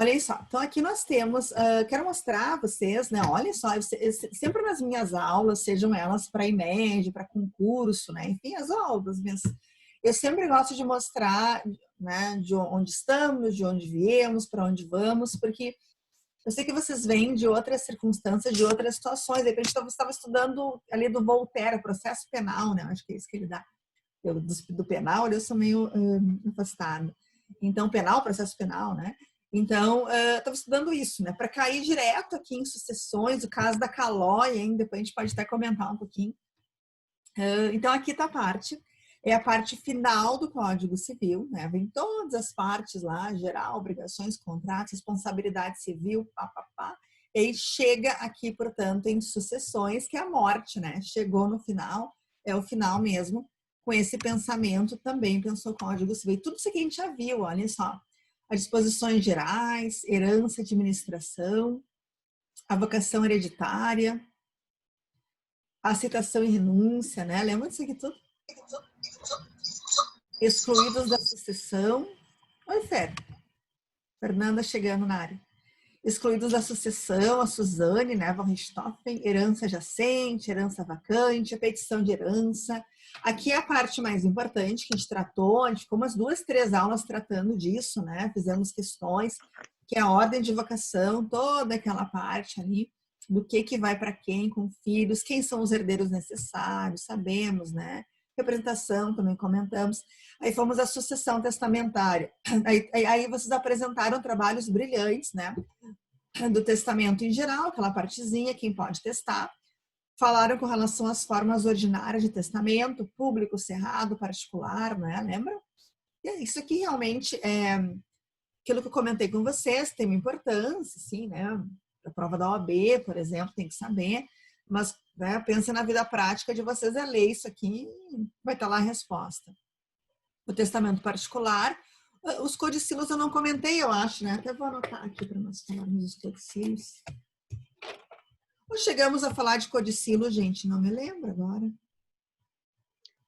Olha só, então aqui nós temos, quero mostrar a vocês, né? Olha só, sempre nas minhas aulas, sejam elas para IMED, para concurso, né? Enfim, as aulas, eu sempre gosto de mostrar, né, de onde estamos, de onde viemos, para onde vamos, porque eu sei que vocês vêm de outras circunstâncias, de outras situações. De repente, você estava estudando ali do Voltaire, processo penal, né? Acho que é isso que ele dá. Eu, do penal, eu sou meio afastada. Então, penal, processo penal, né? Então, estava estudando isso, né? Para cair direto aqui em sucessões, o caso da Calói, hein? Depois a gente pode até comentar um pouquinho. Então, aqui está a parte, é a parte final do Código Civil, né? Vem todas as partes lá, geral, obrigações, contratos, responsabilidade civil, pá. E aí chega aqui, portanto, em sucessões, que é a morte, né? Chegou no final, é o final mesmo, com esse pensamento também pensou o Código Civil. E tudo isso aqui a gente já viu, olha só. As disposições gerais, herança, administração, a vocação hereditária, aceitação e renúncia, né? Lembra disso aqui tudo? Excluídos da sucessão. Oi, Fernanda chegando na área. Excluídos da sucessão, a Suzane, né, von Richthofen, herança jacente, herança vacante, a petição de herança. Aqui é a parte mais importante que a gente tratou, a gente ficou umas 2, 3 aulas tratando disso, né? Fizemos questões, que é a ordem de vocação, toda aquela parte ali, do que vai para quem, com filhos, quem são os herdeiros necessários, sabemos, né? Representação, também comentamos. Aí fomos à sucessão testamentária. Aí vocês apresentaram trabalhos brilhantes, né? Do testamento em geral, aquela partezinha, quem pode testar. Falaram com relação às formas ordinárias de testamento, público, cerrado, particular, né? Lembra? E isso aqui realmente é aquilo que eu comentei com vocês, tem uma importância, sim, né? A prova da OAB, por exemplo, tem que saber, mas né, pensa na vida prática de vocês, é ler isso aqui, vai estar lá a resposta. O testamento particular, os codicilos eu não comentei, eu acho, né? Até vou anotar aqui para nós falarmos dos codicilos. Ou chegamos a falar de codicilo, gente? Não me lembro agora.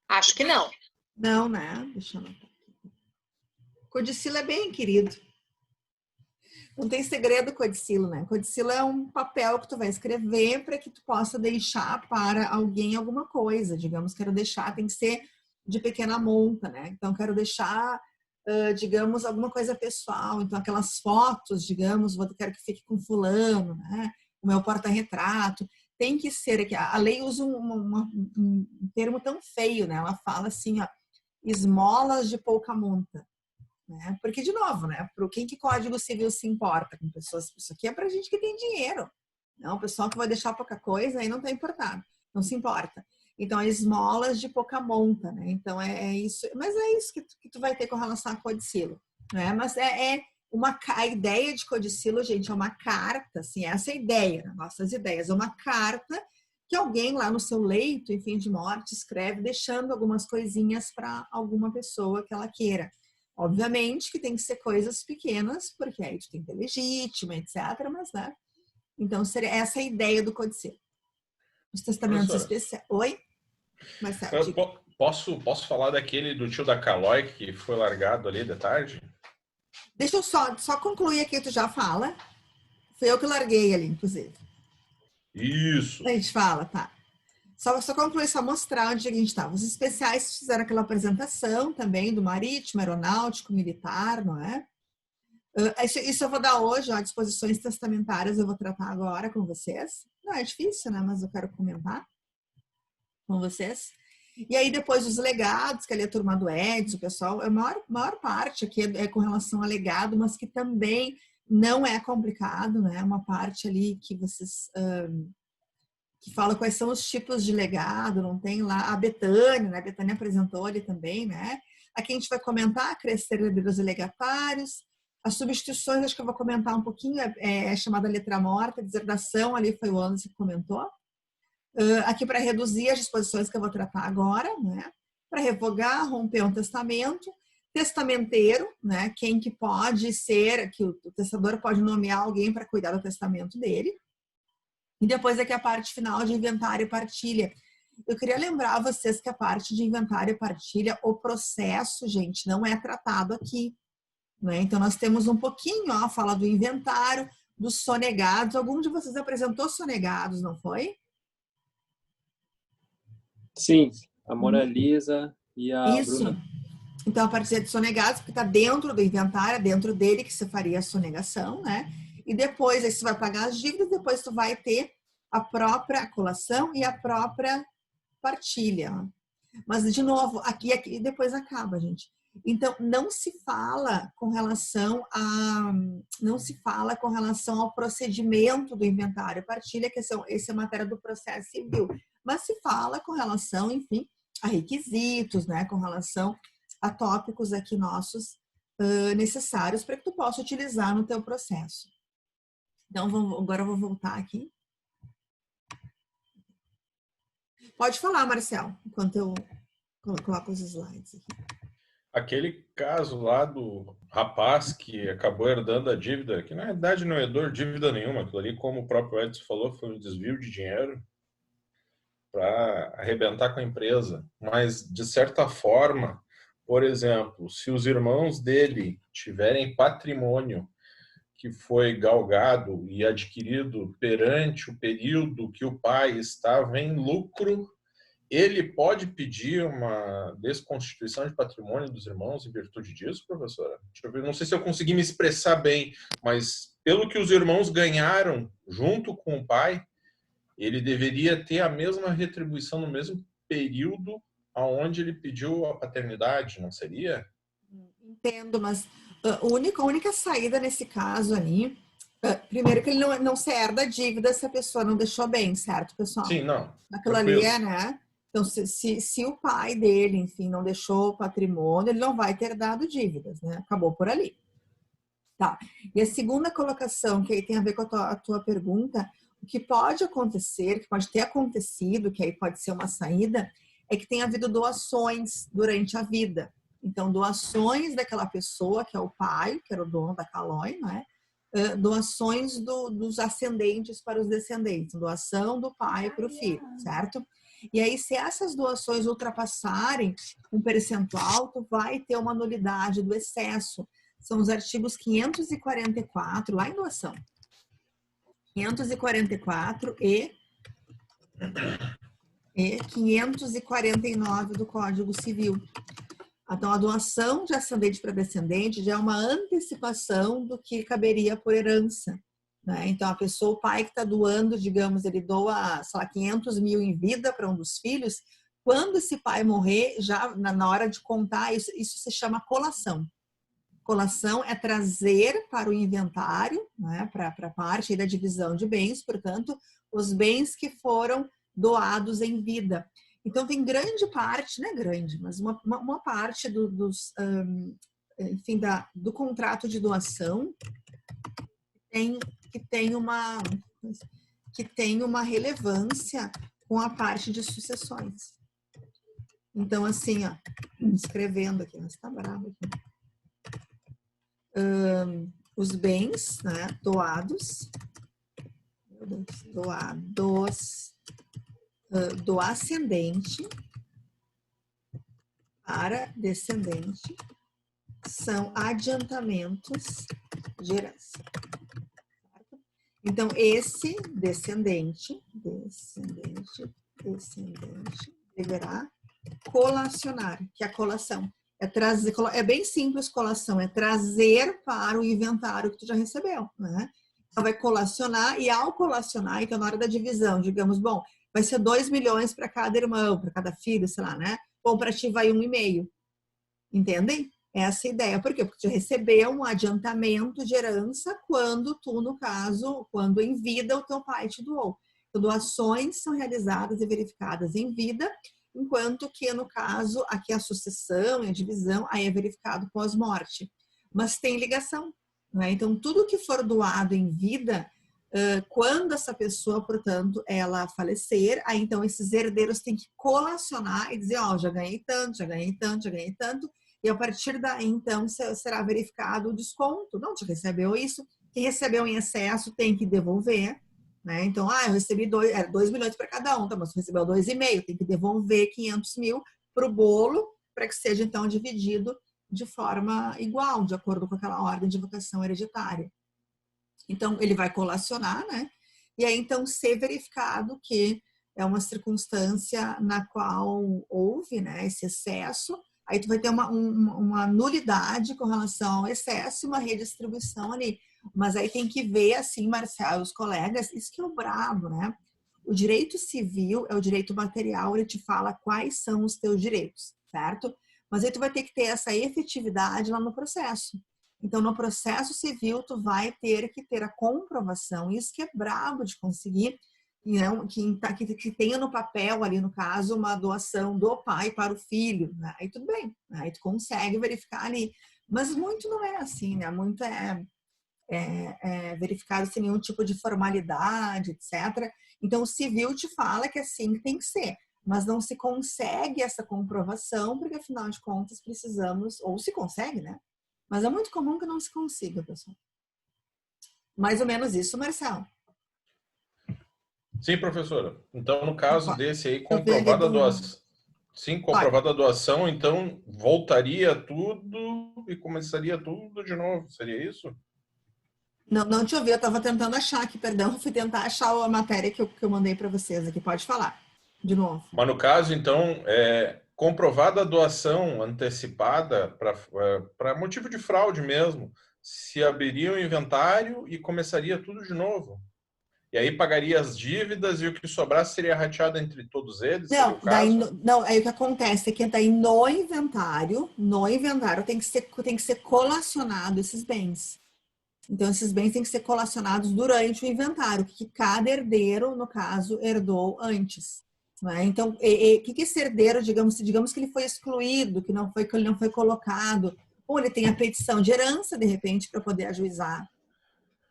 Acho que não. Não, né? Deixa eu anotar aqui. Codicilo é bem querido. Não tem segredo codicilo, né? Codicilo é um papel que tu vai escrever para que tu possa deixar para alguém alguma coisa. Digamos, quero deixar, tem que ser de pequena monta, né? Então, quero deixar, digamos, alguma coisa pessoal. Então, aquelas fotos, digamos, quero que fique com fulano, né? O meu porta-retrato. Tem que ser aqui. A lei usa um termo tão feio, né? Ela fala assim, ó, esmolas de pouca monta. Né? Porque, de novo, né? Para quem que Código Civil se importa com pessoas? Isso aqui é para gente que tem dinheiro. Não, o pessoal que vai deixar pouca coisa aí não está importado, não se importa. Então, esmolas de pouca monta, né? Então, é isso. Mas é isso que tu vai ter com relação a codicilo, né? Mas a ideia de codicilo, gente, é uma carta, assim, essa é a ideia, né? Nossas ideias, é uma carta que alguém lá no seu leito, enfim, de morte, escreve, deixando algumas coisinhas para alguma pessoa que ela queira. Obviamente que tem que ser coisas pequenas, porque aí tu tem que ter legítima, etc. Mas, né? Então, seria essa a ideia do codicilo. Os testamentos especiais. Oi? Marcelo, posso falar daquele do tio da Calói que foi largado ali de tarde? Deixa eu só concluir aqui, tu já fala. Foi eu que larguei ali, inclusive. Isso. A gente fala, tá. Só concluir, só mostrar onde a gente estava. Os especiais fizeram aquela apresentação também do marítimo, aeronáutico, militar, não é? Isso eu vou dar hoje, ó, disposições testamentárias eu vou tratar agora com vocês. Não é difícil, né? Mas eu quero comentar com vocês. E aí depois os legados, que ali é a turma do Edson, o pessoal, a maior parte aqui é com relação a legado, mas que também não é complicado, né? Uma parte ali que vocês... que fala quais são os tipos de legado, não tem lá a Betânia, né? A Betânia apresentou ali também, né? Aqui a gente vai comentar crescer herdeiros e legatários. As substituições, acho que eu vou comentar um pouquinho, é chamada letra morta, deserdação, ali foi o Anderson que comentou. Aqui para reduzir as disposições que eu vou tratar agora, né? Para revogar, romper um testamento, testamenteiro, né? Quem que pode ser, que o testador pode nomear alguém para cuidar do testamento dele. E depois aqui a parte final de inventário e partilha. Eu queria lembrar a vocês que a parte de inventário e partilha, o processo, gente, não é tratado aqui. né? Então, nós temos um pouquinho, ó, fala do inventário, dos sonegados. Algum de vocês apresentou sonegados, não foi? Sim, a Mona Lisa e a Isso. Bruna. Então, a partir de sonegados, porque está dentro do inventário, é dentro dele que você faria a sonegação, né? E depois, aí você vai pagar as dívidas, depois tu vai ter a própria colação e a própria partilha. Mas, de novo, aqui depois acaba, gente. Então, não se fala com relação ao procedimento do inventário e partilha, que essa é matéria do processo civil. Mas se fala com relação, enfim, a requisitos, né? Com relação a tópicos aqui nossos necessários para que tu possa utilizar no teu processo. Então, agora eu vou voltar aqui. Pode falar, Marcel, enquanto eu coloco os slides aqui. Aquele caso lá do rapaz que acabou herdando a dívida, que na verdade não herdou dívida nenhuma, aquilo ali, como o próprio Edson falou, foi um desvio de dinheiro para arrebentar com a empresa. Mas, de certa forma, por exemplo, se os irmãos dele tiverem patrimônio que foi galgado e adquirido perante o período que o pai estava em lucro, ele pode pedir uma desconstituição de patrimônio dos irmãos em virtude disso, professora? Deixa eu ver, não sei se eu consegui me expressar bem, mas pelo que os irmãos ganharam junto com o pai, ele deveria ter a mesma retribuição no mesmo período aonde ele pediu a paternidade, não seria? Entendo, mas a única saída nesse caso ali, primeiro que ele não se herda a dívida se a pessoa não deixou bem, certo, pessoal? Sim, não. Aquilo ali é, né? Então, se o pai dele, enfim, não deixou patrimônio, ele não vai ter dado dívidas, né? Acabou por ali. Tá. E a segunda colocação, que aí tem a ver com a tua pergunta, o que pode acontecer, que pode ter acontecido, que aí pode ser uma saída, é que tenha havido doações durante a vida. Então, doações daquela pessoa, que é o pai, que era o dono da Caloi, né? Doações dos ascendentes para os descendentes, doação do pai para o filho, certo? E aí, se essas doações ultrapassarem um percentual, tu vai ter uma nulidade do excesso. São os artigos 544, lá em doação. 544 e 549 do Código Civil. Então, a doação de ascendente para descendente já é uma antecipação do que caberia por herança, né? Então, a pessoa, o pai que está doando, digamos, ele doa, sei lá, 500 mil em vida para um dos filhos, quando esse pai morrer, já na hora de contar, isso se chama colação. Colação é trazer para o inventário, né, para a parte da divisão de bens, portanto, os bens que foram doados em vida. Então, tem grande parte, não é grande, mas uma parte enfim, do contrato de doação que tem uma relevância com a parte de sucessões. Então, assim, ó, escrevendo aqui, mas tá bravo aqui. Os bens, né, doados do ascendente para descendente são adiantamentos de herança. Então, esse descendente deverá colacionar, que é a colação. É bem simples colação, é trazer para o inventário que tu já recebeu, né? Então, vai colacionar, e ao colacionar, então na hora da divisão, digamos, bom, vai ser 2 milhões para cada irmão, para cada filho, sei lá, né? Bom, para ti vai 1,5. Entendem? Essa é a ideia. Por quê? Porque tu recebeu um adiantamento de herança quando tu, no caso, quando em vida o teu pai te doou. Então, doações são realizadas e verificadas em vida, enquanto que, no caso, aqui a sucessão e a divisão, aí é verificado pós-morte. Mas tem ligação, né? Então, tudo que for doado em vida, quando essa pessoa, portanto, ela falecer, aí então esses herdeiros têm que colacionar e dizer, ó, já ganhei tanto, já ganhei tanto, já ganhei tanto, e a partir daí, então, será verificado o desconto. Não, tu recebeu isso, quem recebeu em excesso tem que devolver, né? Então, eu recebi 2 milhões para cada um, tá? Mas você recebeu 2,5, tem que devolver 500 mil para o bolo, para que seja, então, dividido de forma igual, de acordo com aquela ordem de vocação hereditária. Então, ele vai colacionar, né? E aí, então, ser verificado que é uma circunstância na qual houve, né, esse excesso, aí tu vai ter uma nulidade com relação ao excesso e uma redistribuição ali. Mas aí tem que ver, assim, Marcelo, os colegas, isso que é o brabo, né? O direito civil é o direito material, ele te fala quais são os teus direitos, certo? Mas aí tu vai ter que ter essa efetividade lá no processo. Então, no processo civil, tu vai ter que ter a comprovação, isso que é brabo de conseguir, não, que tenha no papel ali, no caso, uma doação do pai para o filho, né? Aí tudo bem, né? Aí tu consegue verificar ali. Mas muito não é assim, né? Muito é verificado sem nenhum tipo de formalidade, etc. Então, o civil te fala que assim tem que ser, mas não se consegue essa comprovação, porque afinal de contas precisamos, ou se consegue, né? Mas é muito comum que não se consiga, pessoal. Mais ou menos isso, Marcelo. Sim, professora. Então, no caso desse aí, Eu vi ali comprovada a doação. Sim, comprovada a doação, então voltaria tudo e começaria tudo de novo. Seria isso? Não te ouvi, eu estava tentando achar aqui, perdão, fui tentar achar a matéria que eu mandei para vocês aqui. Pode falar, de novo. Mas no caso, então, comprovada a doação antecipada para motivo de fraude mesmo, se abriria o inventário e começaria tudo de novo. E aí pagaria as dívidas e o que sobrasse seria rateado entre todos eles, seria Não, o caso? não, aí o que acontece é que daí no inventário tem que ser colacionado esses bens. Então, esses bens têm que ser colacionados durante o inventário, que cada herdeiro, no caso, herdou antes. Né? Então, o que esse herdeiro, digamos que ele foi excluído, que ele não foi colocado, ou ele tem a petição de herança, de repente, para poder ajuizar.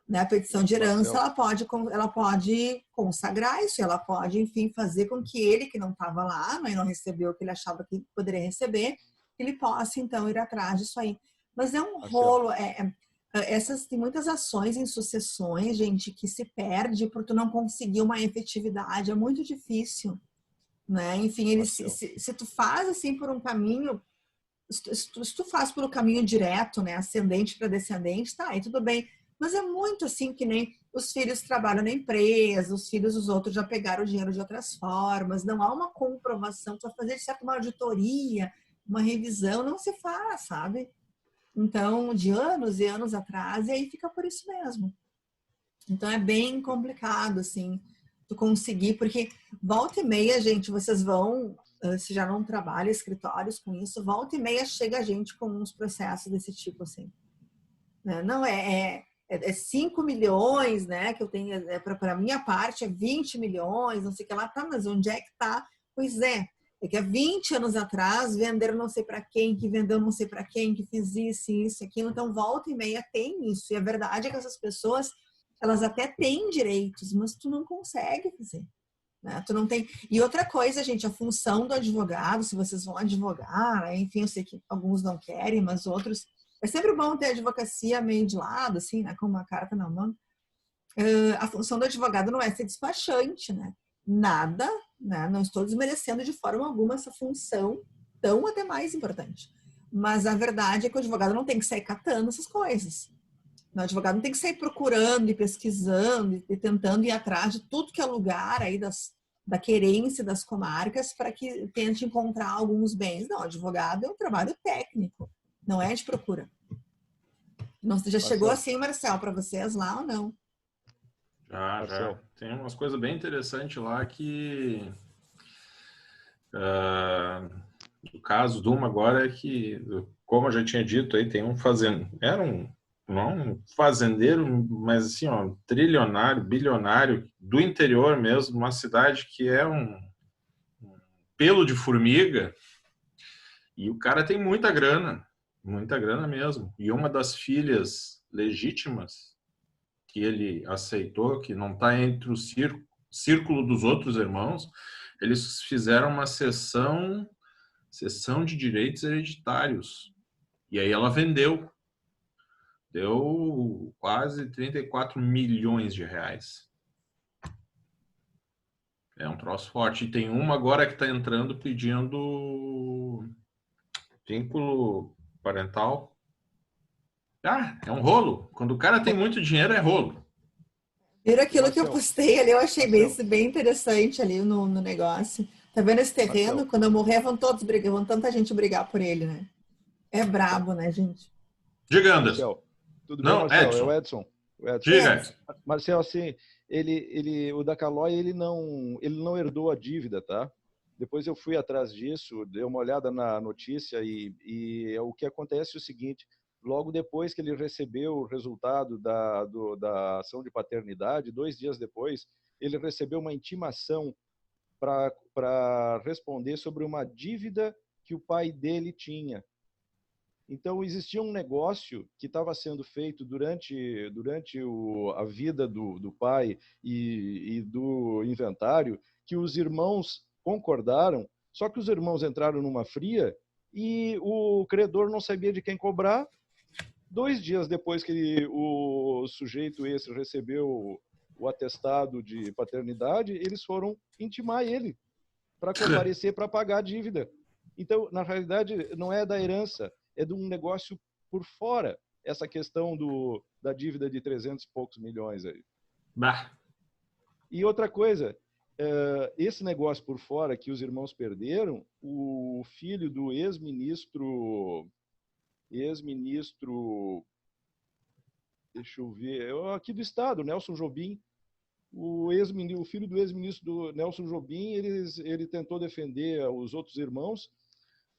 Né? A petição de herança, ela pode consagrar isso, ela pode, enfim, fazer com que ele, que não estava lá, mas não recebeu o que ele achava que poderia receber, ele possa, então, ir atrás disso aí. Mas é um rolo, tem muitas ações em sucessões, gente, que se perde por tu não conseguir uma efetividade, é muito difícil, né? Enfim, se tu faz assim por um caminho, se tu faz por um caminho direto, né, ascendente para descendente, tá, aí tudo bem. Mas é muito assim que nem os filhos trabalham na empresa, os filhos dos outros já pegaram o dinheiro de outras formas, não há uma comprovação, tu vai fazer de certo uma auditoria, uma revisão, não se faz, sabe? Então, de anos e anos atrás, e aí fica por isso mesmo. Então, é bem complicado, assim, tu conseguir, porque volta e meia, gente, vocês vão, se já não trabalha escritórios com isso, volta e meia chega a gente com uns processos desse tipo, assim. Né? Não, é 5 milhões, né, que eu tenho, para a minha parte, é 20 milhões, não sei o que lá, tá, mas onde é que tá? Pois é que há 20 anos atrás venderam não sei para quem, que vendeu não sei para quem, que fiz isso, aquilo. Então, volta e meia tem isso. E a verdade é que essas pessoas, elas até têm direitos, mas tu não consegue fazer. Né? Tu não tem. E outra coisa, gente, a função do advogado, se vocês vão advogar, enfim, eu sei que alguns não querem, mas outros. É sempre bom ter a advocacia meio de lado, assim, né? Com uma carta na mão. A função do advogado não é ser despachante, né? Nada, né? Não estou desmerecendo de forma alguma essa função tão até mais importante. Mas a verdade é que o advogado não tem que sair catando essas coisas. O advogado não tem que sair procurando e pesquisando e tentando ir atrás de tudo que é lugar aí da querência das comarcas para que tente encontrar alguns bens. Não, o advogado é um trabalho técnico, não é de procura. Não, já chegou assim, Marcel, para vocês lá ou não? Já. Tem umas coisas bem interessantes lá que... o caso de uma agora é que, como eu já tinha dito, aí tem um fazendeiro... Não um fazendeiro, mas assim, ó, trilionário, bilionário, do interior mesmo, uma cidade que é um pelo de formiga, e o cara tem muita grana mesmo. E uma das filhas legítimas que ele aceitou, que não está entre o círculo dos outros irmãos, eles fizeram uma cessão de direitos hereditários. E aí ela vendeu. Deu quase 34 milhões de reais. É um troço forte. E tem uma agora que está entrando pedindo vínculo parental. Ah, é um rolo. Quando o cara tem muito dinheiro, é rolo. Viram aquilo que eu postei ali? Eu achei Marcelo. bem interessante ali no negócio. Tá vendo esse terreno? Marcelo. Quando eu morrer, vão todos brigar, vão tanta gente brigar por ele, né? É brabo, né, gente? Diga, Anderson. Marcelo, tudo bem, Não, Marcelo? Edson. É o Edson. O Edson. Diga. Marcelo, assim, o da Calói, ele não herdou a dívida, tá? Depois eu fui atrás disso, dei uma olhada na notícia e o que acontece é o seguinte: logo depois que ele recebeu o resultado da ação de paternidade, 2 dias depois, ele recebeu uma intimação para responder sobre uma dívida que o pai dele tinha. Então, existia um negócio que estava sendo feito durante a vida do pai e do inventário, que os irmãos concordaram, só que os irmãos entraram numa fria e o credor não sabia de quem cobrar. 2 dias depois que o sujeito esse recebeu o atestado de paternidade, eles foram intimar ele para comparecer para pagar a dívida. Então, na realidade, não é da herança, é de um negócio por fora, essa questão da dívida de 300 e poucos milhões aí. Bah. E outra coisa, esse negócio por fora que os irmãos perderam, o filho do ex-ministro, deixa eu ver, aqui do estado, Nelson Jobim, o filho do ex-ministro do Nelson Jobim, ele tentou defender os outros irmãos,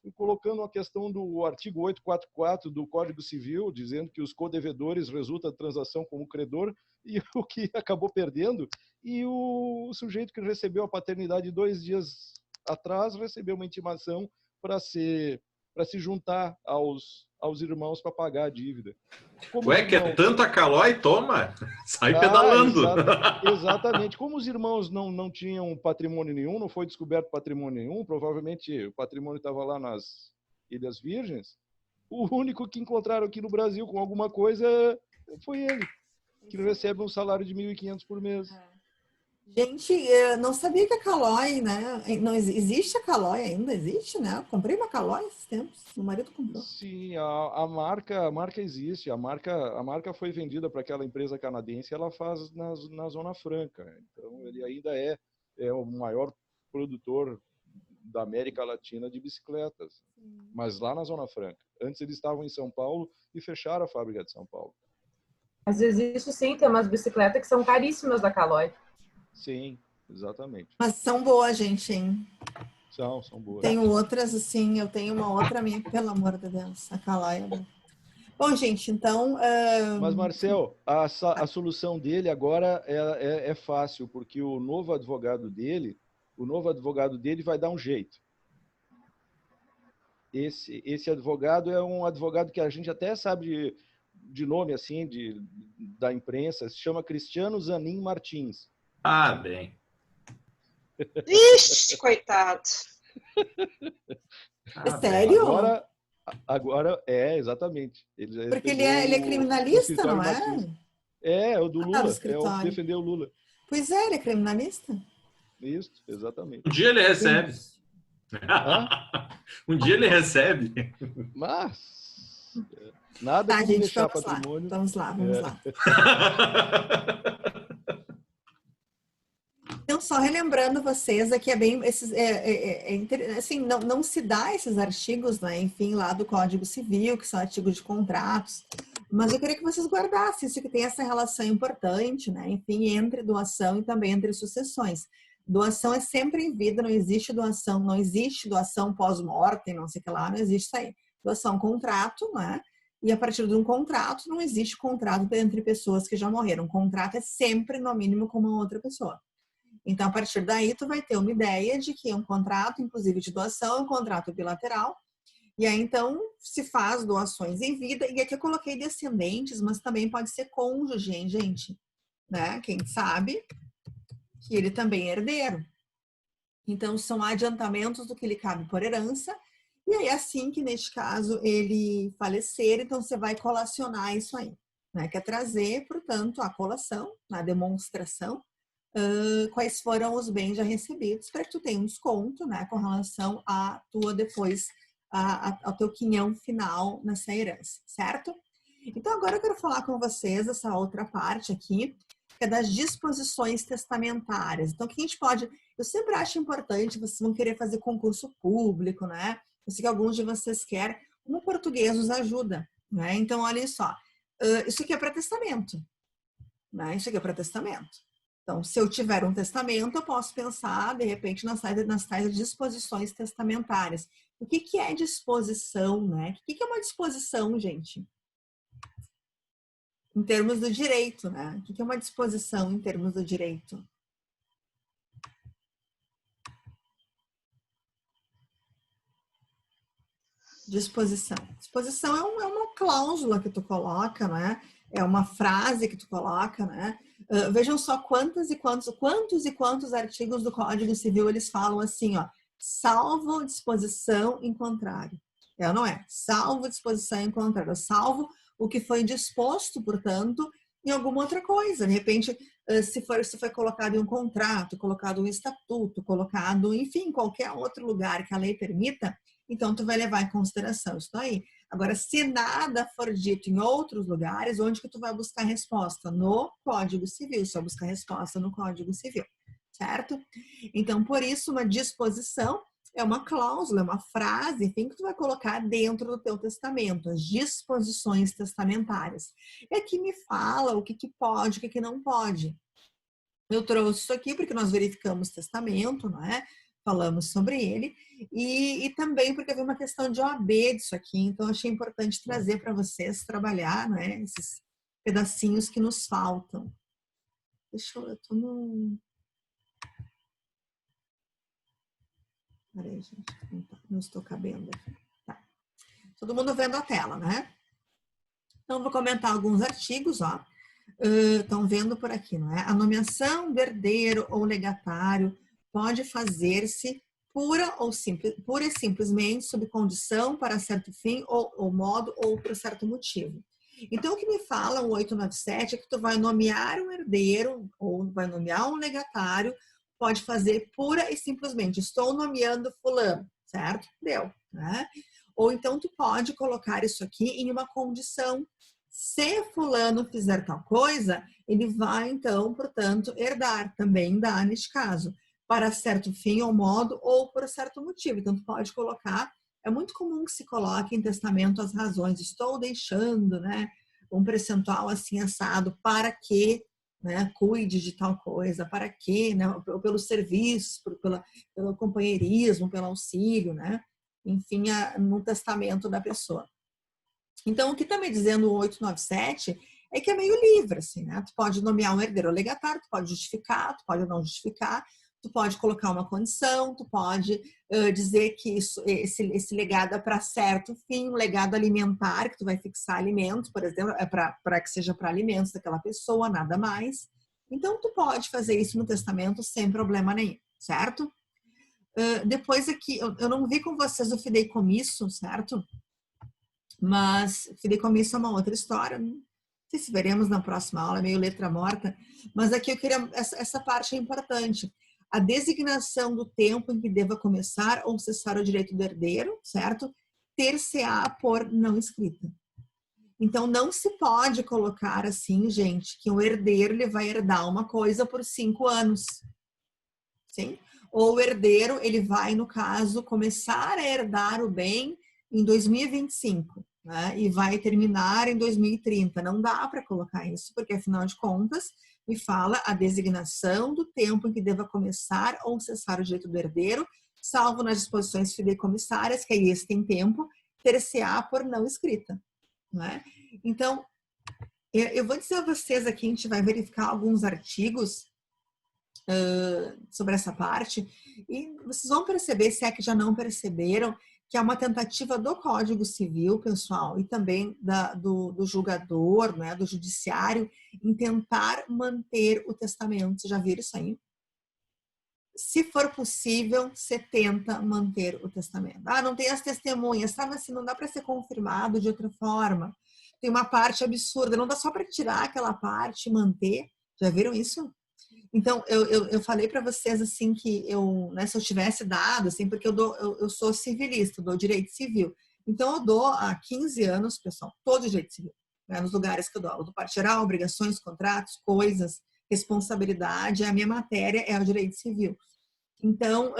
e colocando a questão do artigo 844 do Código Civil, dizendo que os codevedores resultam da transação como credor, e o que acabou perdendo. E o sujeito que recebeu a paternidade 2 dias atrás recebeu uma intimação para se juntar aos irmãos para pagar a dívida. Como Ué, que é tanta calói, toma, sai pedalando. Exatamente. Como os irmãos não tinham patrimônio nenhum, não foi descoberto patrimônio nenhum, provavelmente o patrimônio estava lá nas Ilhas Virgens, o único que encontraram aqui no Brasil com alguma coisa foi ele, que recebe um salário de 1.500 por mês. Gente, eu não sabia que a Calói, né? Não existe a Calói ainda, existe, né? Eu comprei uma Calói esses tempos, meu marido comprou. Sim, a marca existe, a marca foi vendida para aquela empresa canadense, ela faz na Zona Franca, então ele ainda é o maior produtor da América Latina de bicicletas, mas lá na Zona Franca. Antes eles estavam em São Paulo e fecharam a fábrica de São Paulo. Mas existe sim, tem umas bicicletas que são caríssimas da Calói. Sim, exatamente. Mas são boas, gente, hein? São boas. Tenho outras, assim, eu tenho uma outra minha, pelo amor de Deus, a Calói. Bom, gente, então... Mas, Marcel, a solução dele agora é fácil, porque o novo advogado dele vai dar um jeito. Esse advogado é um advogado que a gente até sabe de nome, assim, da imprensa, se chama Cristiano Zanin Martins. Ah, bem. Ixi, coitado. É sério? Agora exatamente. Porque ele é criminalista, não é? É o do Lula, é o que defendeu o Lula. Pois é, ele é criminalista. Isso, exatamente. Um dia ele recebe. Um dia ele recebe. Mas nada como gente, deixar vamos patrimônio. Vamos lá. Então, só relembrando vocês, aqui é bem assim, não se dá esses artigos, né, enfim, lá do Código Civil, que são artigos de contratos, mas eu queria que vocês guardassem isso, que tem essa relação importante, né, enfim, entre doação e também entre sucessões. Doação é sempre em vida, não existe doação pós-mortem, não sei o que lá, não existe isso aí. Doação é um contrato, né? E a partir de um contrato, não existe contrato entre pessoas que já morreram. Um contrato é sempre, no mínimo, com uma outra pessoa. Então, a partir daí, tu vai ter uma ideia de que um contrato, inclusive de doação, é um contrato bilateral. E aí, então, se faz doações em vida. E aqui eu coloquei descendentes, mas também pode ser cônjuge, hein, gente? Né? Quem sabe que ele também é herdeiro. Então, são adiantamentos do que lhe cabe por herança. E aí, assim que, neste caso, ele falecer, então você vai colacionar isso aí. Né? Que é trazer, portanto, a colação, a demonstração, quais foram os bens já recebidos, para que tu tenha um desconto, né, com relação à tua depois ao teu quinhão final nessa herança, certo? Então, agora eu quero falar com vocês essa outra parte aqui, que é das disposições testamentárias. Então, o que a gente pode... Eu sempre acho importante, vocês vão querer fazer concurso público, né? Eu sei que alguns de vocês querem. O português nos ajuda, né? Então, olhem só. Isso aqui é para testamento, né? Isso aqui é para testamento. Então, se eu tiver um testamento, eu posso pensar, de repente, nas tais disposições testamentárias. O que é disposição, né? O que é uma disposição, gente? Em termos do direito, né? O que é uma disposição em termos do direito? Disposição. Disposição é uma cláusula que tu coloca, né? É uma frase que tu coloca, né? Vejam só quantos e quantos artigos do Código Civil eles falam assim, ó, salvo disposição em contrário. É ou não é? Salvo disposição em contrário. Salvo o que foi disposto, portanto, em alguma outra coisa. De repente, se foi colocado em um contrato, colocado em um estatuto, colocado, enfim, em qualquer outro lugar que a lei permita, então tu vai levar em consideração isso daí. Agora, se nada for dito em outros lugares, onde que tu vai buscar resposta? No Código Civil. Você vai buscar resposta no Código Civil, certo? Então, por isso, uma disposição é uma cláusula, é uma frase, enfim, que tu vai colocar dentro do teu testamento, as disposições testamentárias. E aqui me fala o que pode, o que não pode. Eu trouxe isso aqui porque nós verificamos o testamento, não é? Falamos sobre ele, e também porque havia uma questão de OAB disso aqui, então achei importante trazer para vocês trabalhar, né, esses pedacinhos que nos faltam. Deixa eu tô no... Peraí, gente, não estou cabendo aqui. Tá. Todo mundo vendo a tela, né? Então, vou comentar alguns artigos, ó. Estão vendo por aqui, não é? A nomeação do herdeiro ou legatário pode fazer-se pura e simplesmente sob condição para certo fim ou modo ou por certo motivo. Então, o que me fala o 897 é que tu vai nomear um herdeiro ou vai nomear um legatário, pode fazer pura e simplesmente. Estou nomeando fulano, certo? Deu, né? Ou então tu pode colocar isso aqui em uma condição. Se fulano fizer tal coisa, ele vai então, portanto, herdar. Também dá neste caso. Para certo fim ou modo ou por certo motivo. Então, tu pode colocar, é muito comum que se coloque em testamento as razões. Estou deixando, né, um percentual assim assado para que, né, cuide de tal coisa, para que, né, pelos serviços, pelo companheirismo, pelo auxílio, né, enfim, no testamento da pessoa. Então, o que está me dizendo o 897 é que é meio livre, assim, né? Tu pode nomear um herdeiro legatário, tu pode justificar, tu pode não justificar, tu pode colocar uma condição, tu pode dizer que esse legado é para certo fim, um legado alimentar, que tu vai fixar alimentos, por exemplo, é para que seja para alimentos daquela pessoa, nada mais. Então, tu pode fazer isso no testamento sem problema nenhum, certo? Depois aqui, eu não vi com vocês o fideicomisso, certo? Mas fideicomisso é uma outra história, não sei se veremos na próxima aula, é meio letra morta, mas aqui eu queria, essa parte é importante. A designação do tempo em que deva começar ou cessar o direito do herdeiro, certo? Ter-se-á por não escrita. Então, não se pode colocar assim, gente, que o herdeiro ele vai herdar uma coisa por 5 anos, sim? Ou o herdeiro, ele vai, no caso, começar a herdar o bem em 2025, né? E vai terminar em 2030. Não dá para colocar isso, porque, afinal de contas, me fala a designação do tempo em que deva começar ou cessar o direito do herdeiro, salvo nas disposições fideicomissárias, que aí esse tem tempo, ter-se-á por não escrita, né? Então, eu vou dizer a vocês aqui, a gente vai verificar alguns artigos sobre essa parte, e vocês vão perceber, se é que já não perceberam, que é uma tentativa do Código Civil, pessoal, e também do julgador, né, do judiciário, em tentar manter o testamento. Vocês já viram isso aí? Se for possível, você tenta manter o testamento. Ah, não tem as testemunhas, sabe assim, não dá para ser confirmado de outra forma. Tem uma parte absurda, não dá só para tirar aquela parte e manter. Já viram isso? Então, eu falei para vocês, assim, que eu, né, se eu tivesse dado, assim, porque eu sou civilista, eu dou direito civil. Então, eu dou há 15 anos, pessoal, todo direito civil, né, nos lugares que eu dou aula, do parte geral, obrigações, contratos, coisas, responsabilidade, a minha matéria é o direito civil. Então,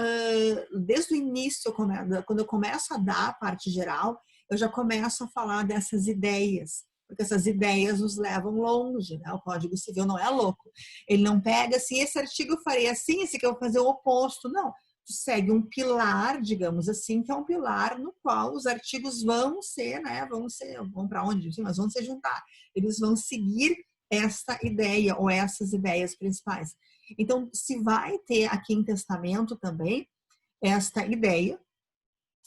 desde o início, quando eu começo a dar a parte geral, eu já começo a falar dessas ideias, porque essas ideias nos levam longe, né? O Código Civil não é louco. Ele não pega assim, esse artigo eu farei assim, esse aqui eu vou fazer o oposto. Não. Tu segue um pilar, digamos assim, que é um pilar no qual os artigos vão ser, né? Vão para onde? Enfim, mas vão se juntar. Eles vão seguir esta ideia ou essas ideias principais. Então, se vai ter aqui em testamento também esta ideia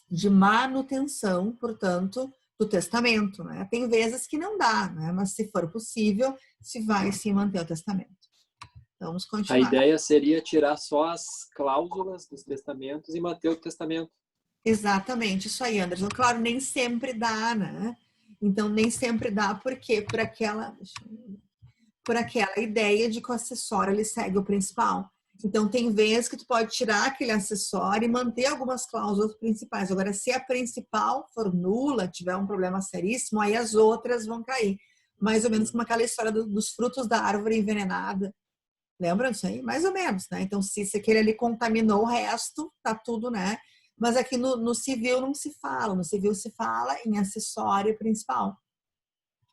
de manutenção, portanto, do testamento, né? Tem vezes que não dá, né? Mas se for possível, se vai sim manter o testamento. Então, vamos continuar. A ideia seria tirar só as cláusulas dos testamentos e manter o testamento. Exatamente, isso aí, Anderson. Claro, nem sempre dá, né? Então, nem sempre dá, por quê? Por aquela ideia de que o acessório ele segue o principal. Então, tem vezes que tu pode tirar aquele acessório e manter algumas cláusulas principais. Agora, se a principal for nula, tiver um problema seríssimo, aí as outras vão cair. Mais ou menos como aquela história dos frutos da árvore envenenada. Lembram disso aí? Mais ou menos, né? Então, se aquele ali contaminou o resto, tá tudo, né? Mas aqui no civil não se fala. No civil se fala em acessório principal.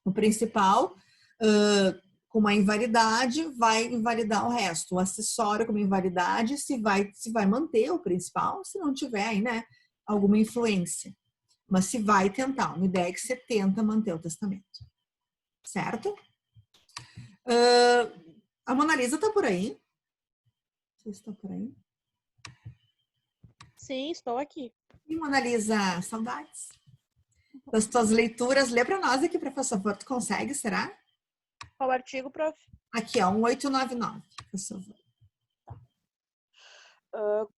O principal... com uma invalidade, vai invalidar o resto. O acessório como invalidade, se vai manter o principal, se não tiver aí, né, alguma influência. Mas se vai tentar, uma ideia é que você tenta manter o testamento. Certo? A Mona Lisa tá por aí? Você está por aí? Sim, estou aqui. E Mona Lisa, saudades das tuas leituras. Lê para nós aqui, professor. Tu consegue, será? Qual artigo, prof? Aqui, ó, 1899, por favor.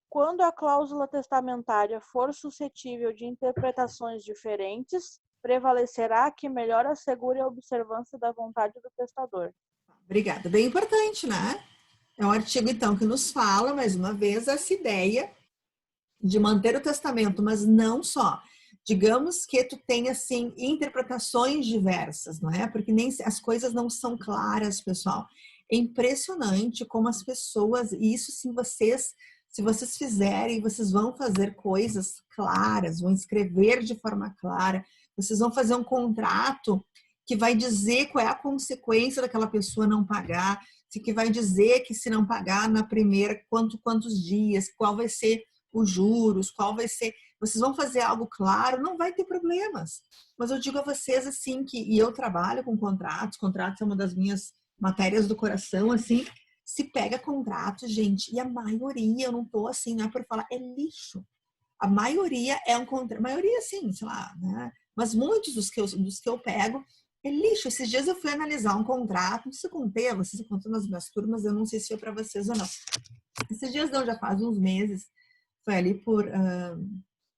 Quando a cláusula testamentária for suscetível de interpretações diferentes, prevalecerá que melhor assegure a observância da vontade do testador. Obrigada. Bem importante, né? É um artigo, então, que nos fala, mais uma vez, essa ideia de manter o testamento, mas não só. Digamos que tu tem, assim, interpretações diversas, não é? Porque nem as coisas não são claras, pessoal. É impressionante como as pessoas, e isso sim, se vocês fizerem, vocês vão fazer coisas claras, vão escrever de forma clara, vocês vão fazer um contrato que vai dizer qual é a consequência daquela pessoa não pagar, que vai dizer que se não pagar na primeira, quantos dias, qual vai ser os juros, qual vai ser... Vocês vão fazer algo claro, não vai ter problemas. Mas eu digo a vocês, assim, e eu trabalho com contratos é uma das minhas matérias do coração, assim, se pega contrato, gente, e a maioria, eu não tô assim, não é por falar, é lixo. A maioria é um contrato, maioria sim, sei lá, né? Mas muitos dos que eu pego é lixo. Esses dias eu fui analisar um contrato, não sei se eu contei a vocês, eu contei nas minhas turmas, eu não sei se foi para vocês ou não. Esses dias não, já faz uns meses, foi ali por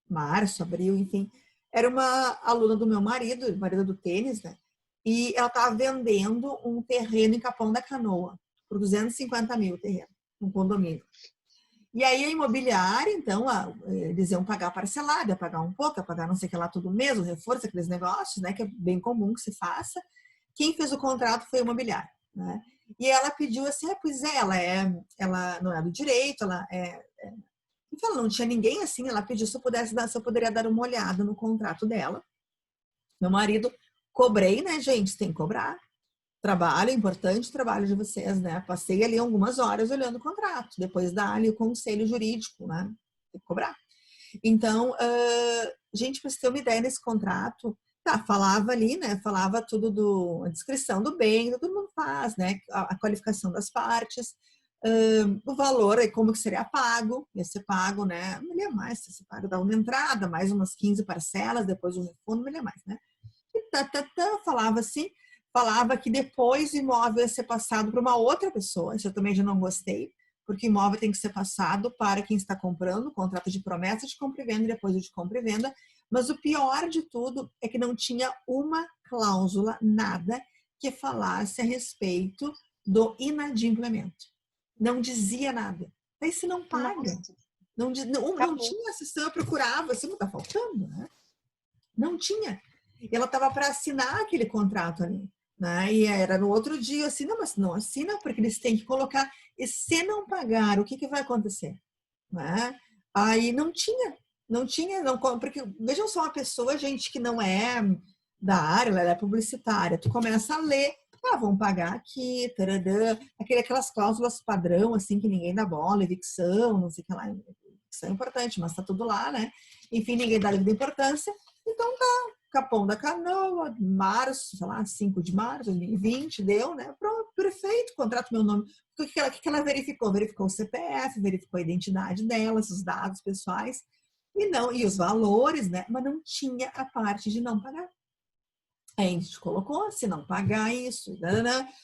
março, abril, enfim. Era uma aluna do meu marido do tênis, né? E ela estava vendendo um terreno em Capão da Canoa, por 250 mil o terreno, um condomínio. E aí a imobiliária, então, eles iam pagar parcelado, ia pagar um pouco, ia pagar não sei o que lá tudo mesmo, reforço, aqueles negócios, né? Que é bem comum que se faça. Quem fez o contrato foi a imobiliária, né? E ela pediu assim, pois é, ela não é do direito, enfim, ela não tinha ninguém assim, ela pediu se eu poderia dar uma olhada no contrato dela. Meu marido, cobrei, né, gente? Tem que cobrar. Trabalho, importante trabalho de vocês, né? Passei ali algumas horas olhando o contrato, depois dá ali o conselho jurídico, né? Tem que cobrar. Então, gente, para você ter uma ideia nesse contrato, falava ali, né? Falava tudo a descrição do bem, todo mundo faz, né? A qualificação das partes, o valor, como que seria pago, ia ser pago, né? Não me lembro mais se você paga, dá uma entrada, mais umas 15 parcelas, depois o refundo, não me lembro mais, né? E falava assim, falava que depois o imóvel ia ser passado para uma outra pessoa, isso eu também já não gostei, porque o imóvel tem que ser passado para quem está comprando, contrato de promessa de compra e venda e depois de compra e venda, mas o pior de tudo é que não tinha uma cláusula, nada, que falasse a respeito do inadimplemento. Não dizia nada. Aí se não paga. Nossa. Não tinha sessão, eu procurava, assim, não tá faltando, né? Não tinha. E ela estava para assinar aquele contrato ali, né? E era no outro dia, assim, não, mas não assina, porque eles têm que colocar, e se não pagar, o que que vai acontecer? Né? Aí não tinha, porque vejam só, uma pessoa, gente, que não é da área, ela é publicitária, tu começa a ler, vão pagar aqui, taradã, aquelas cláusulas padrão, assim, que ninguém dá bola, evicção, não sei o que lá, isso é importante, mas tá tudo lá, né? Enfim, ninguém dá devida importância, então tá, Capão da Canoa, março, sei lá, 5 de março de 2020, deu, né? Pronto, perfeito, contrato meu nome. O que ela verificou? Verificou o CPF, verificou a identidade dela, os dados pessoais, e os valores, né? Mas não tinha a parte de não pagar. Aí a gente colocou, se não pagar isso,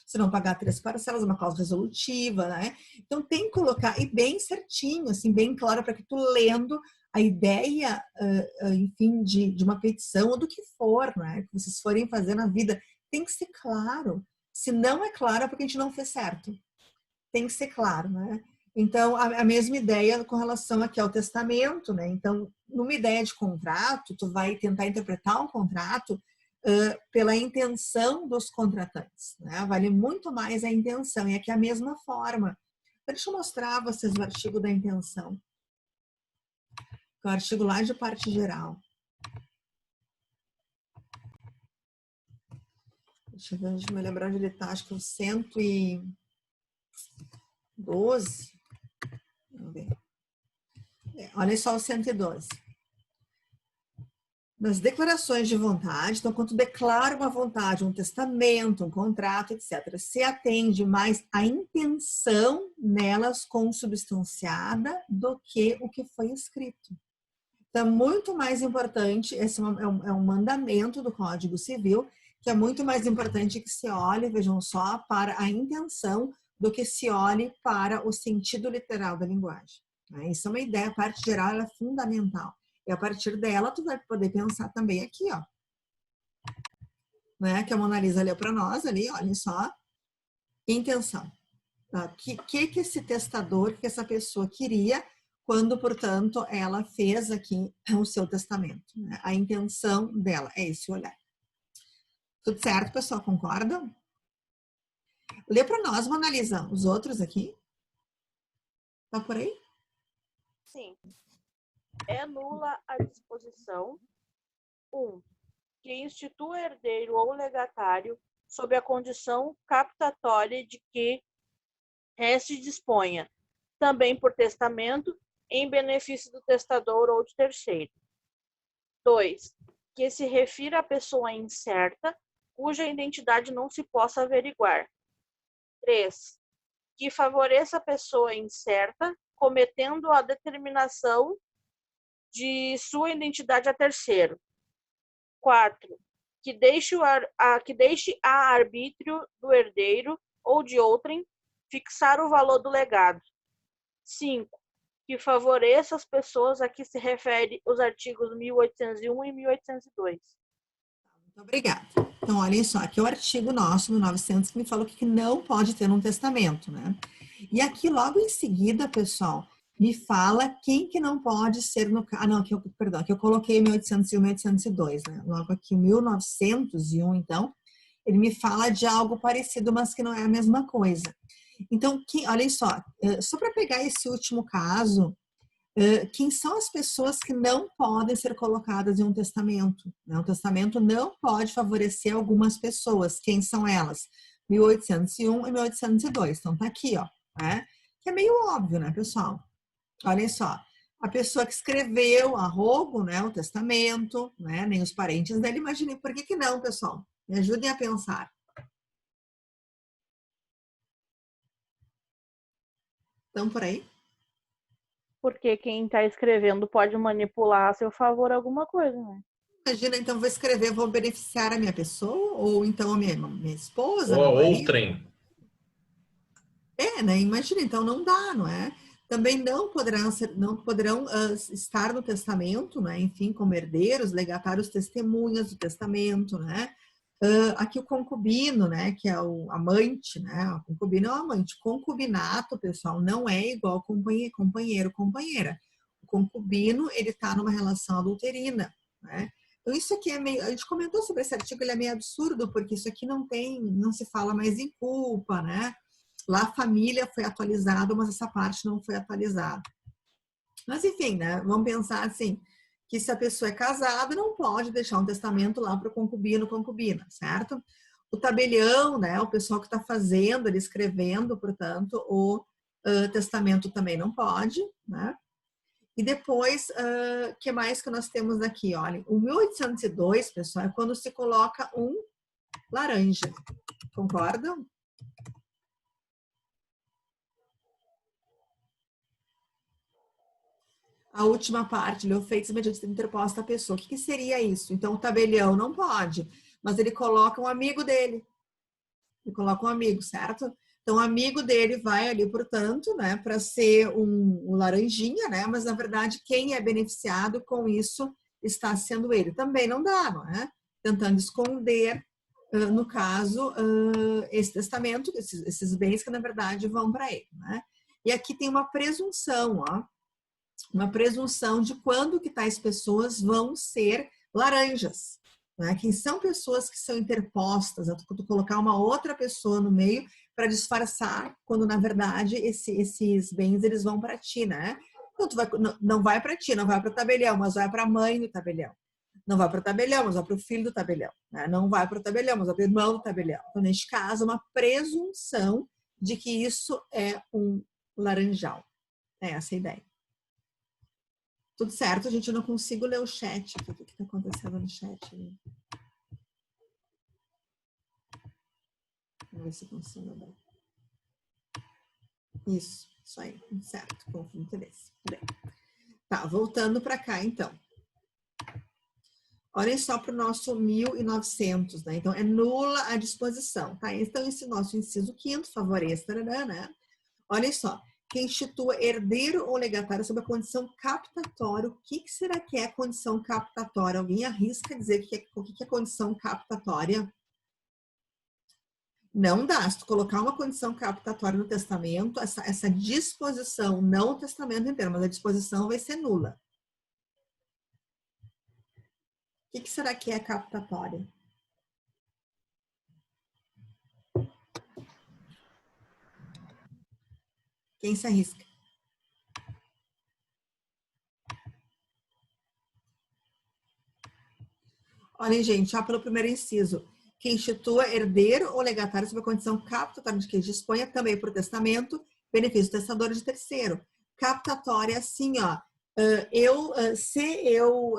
se não pagar 3 parcelas, uma cláusula resolutiva, né? Então tem que colocar, e bem certinho, assim, bem claro, para que tu lendo a ideia, enfim, de uma petição, ou do que for, né? Que vocês forem fazer na vida, tem que ser claro. Se não é claro, é porque a gente não fez certo. Tem que ser claro, né? Então, a mesma ideia com relação aqui ao testamento, né? Então, numa ideia de contrato, tu vai tentar interpretar um contrato pela intenção dos contratantes, né? Vale muito mais a intenção, e aqui é a mesma forma. Deixa eu mostrar a vocês o artigo da intenção. O artigo lá de parte geral. Deixa eu me lembrar onde ele está, acho que é o 112. Vamos ver. Olha só o 112. Nas declarações de vontade, então, quando tu declara uma vontade, um testamento, um contrato, etc., se atende mais à intenção nelas consubstanciada do que o que foi escrito. Então, é muito mais importante, esse é um mandamento do Código Civil, que é muito mais importante que se olhe, vejam só, para a intenção do que se olhe para o sentido literal da linguagem. Isso é uma ideia, a parte geral ela é fundamental. E a partir dela, tu vai poder pensar também aqui, ó. Né? Que a Mona Lisa leu para nós ali, olha só. Intenção. Tá? Que esse testador, que essa pessoa queria quando, portanto, ela fez aqui o seu testamento. Né? A intenção dela é esse olhar. Tudo certo, pessoal? Concordam? Lê para nós, Mona Lisa, os outros aqui. Tá por aí? Sim. É nula a disposição 1. Que institua herdeiro ou legatário sob a condição captatória de que este disponha, também por testamento, em benefício do testador ou de terceiro. 2. Que se refira à pessoa incerta, cuja identidade não se possa averiguar. 3. Que favoreça a pessoa incerta, cometendo a determinação de sua identidade a terceiro. 4. Que deixe a arbítrio do herdeiro ou de outrem fixar o valor do legado. 5. Que favoreça as pessoas a que se refere os artigos 1801 e 1802. Muito obrigada. Então, olhem só, aqui é o artigo nosso, 1900, que me falou que não pode ter um testamento, né? E aqui, logo em seguida, pessoal, me fala quem que não pode ser no... aqui eu coloquei 1801 e 1802, né? Logo aqui, 1901, então, ele me fala de algo parecido, mas que não é a mesma coisa. Então, olhem só para pegar esse último caso, quem são as pessoas que não podem ser colocadas em um testamento? Né? Um testamento não pode favorecer algumas pessoas. Quem são elas? 1801 e 1802. Então, tá aqui, ó. Né? Que é meio óbvio, né, pessoal? Olhem só. A pessoa que escreveu a roubo, né, o testamento, né, nem os parentes dele, imaginem. Por que não, pessoal? Me ajudem a pensar. Estão por aí? Porque quem está escrevendo pode manipular a seu favor alguma coisa, né? Imagina, então vou escrever, vou beneficiar a minha pessoa, ou então a minha esposa, Ou meu marido. outrem. Né? Imagina, então não dá, não é? Também não poderão estar no testamento, né? Enfim, como herdeiros, legatários, testemunhas do testamento, né? Aqui o concubino, né, que é o amante, né, o concubino é o amante. Concubinato, pessoal, não é igual companheiro, companheira. O concubino, ele tá numa relação adulterina, né? Então isso aqui é meio, a gente comentou sobre esse artigo, ele é meio absurdo, porque isso aqui não se fala mais em culpa, né? Lá a família foi atualizada, mas essa parte não foi atualizada. Mas enfim, né, vamos pensar assim, que se a pessoa é casada, não pode deixar um testamento lá para o concubino, concubina, certo? O tabelião, né, o pessoal que está fazendo, ele escrevendo, portanto, o testamento também não pode, né? E depois, que mais que nós temos aqui? Olha, o 1802, pessoal, é quando se coloca um laranja. Concordam? A última parte, ele ofende mediante interposta a pessoa. O que seria isso? Então, o tabelião não pode, mas ele coloca um amigo dele. Ele coloca um amigo, certo? Então, o amigo dele vai ali, portanto, né, para ser um laranjinha, né? Mas, na verdade, quem é beneficiado com isso está sendo ele. Também não dá, não é? Tentando esconder, no caso, esse testamento, esses bens que, na verdade, vão para ele, né? E aqui tem uma presunção, ó. Uma presunção de quando que tais pessoas vão ser laranjas, né? Que são pessoas que são interpostas, tu colocar uma outra pessoa no meio para disfarçar, quando na verdade esses bens eles vão para ti, né? Então não vai para ti, não vai para o tabelião, mas vai para a mãe do tabelião. Não vai para o tabelião, mas vai para o filho do tabelião, né? Não vai para o tabelião, mas vai para o irmão do tabelião. Então, neste caso, uma presunção de que isso é um laranjal. É essa a ideia. Tudo certo, a gente, eu não consigo ler o chat. O que está acontecendo no chat? Vamos ver se funciona bem. Isso aí, certo, conflito de interesse. Bem. Tá, voltando para cá, então. Olhem só para o nosso 1900, né? Então, é nula a disposição, tá? Então, esse nosso inciso 5º, favoreça, tarará, né? Olhem só. Que institua herdeiro ou legatário sob a condição captatória. O que será que é condição captatória? Alguém arrisca dizer o que é condição captatória? Não dá. Se tu colocar uma condição captatória no testamento, essa disposição, não o testamento inteiro, mas a disposição vai ser nula. O que será que é captatória? Quem se arrisca? Olhem, gente, já pelo primeiro inciso, que institua herdeiro ou legatário sob a condição captatória de que disponha também por testamento, benefício testador de terceiro. Captatória, assim, ó, se eu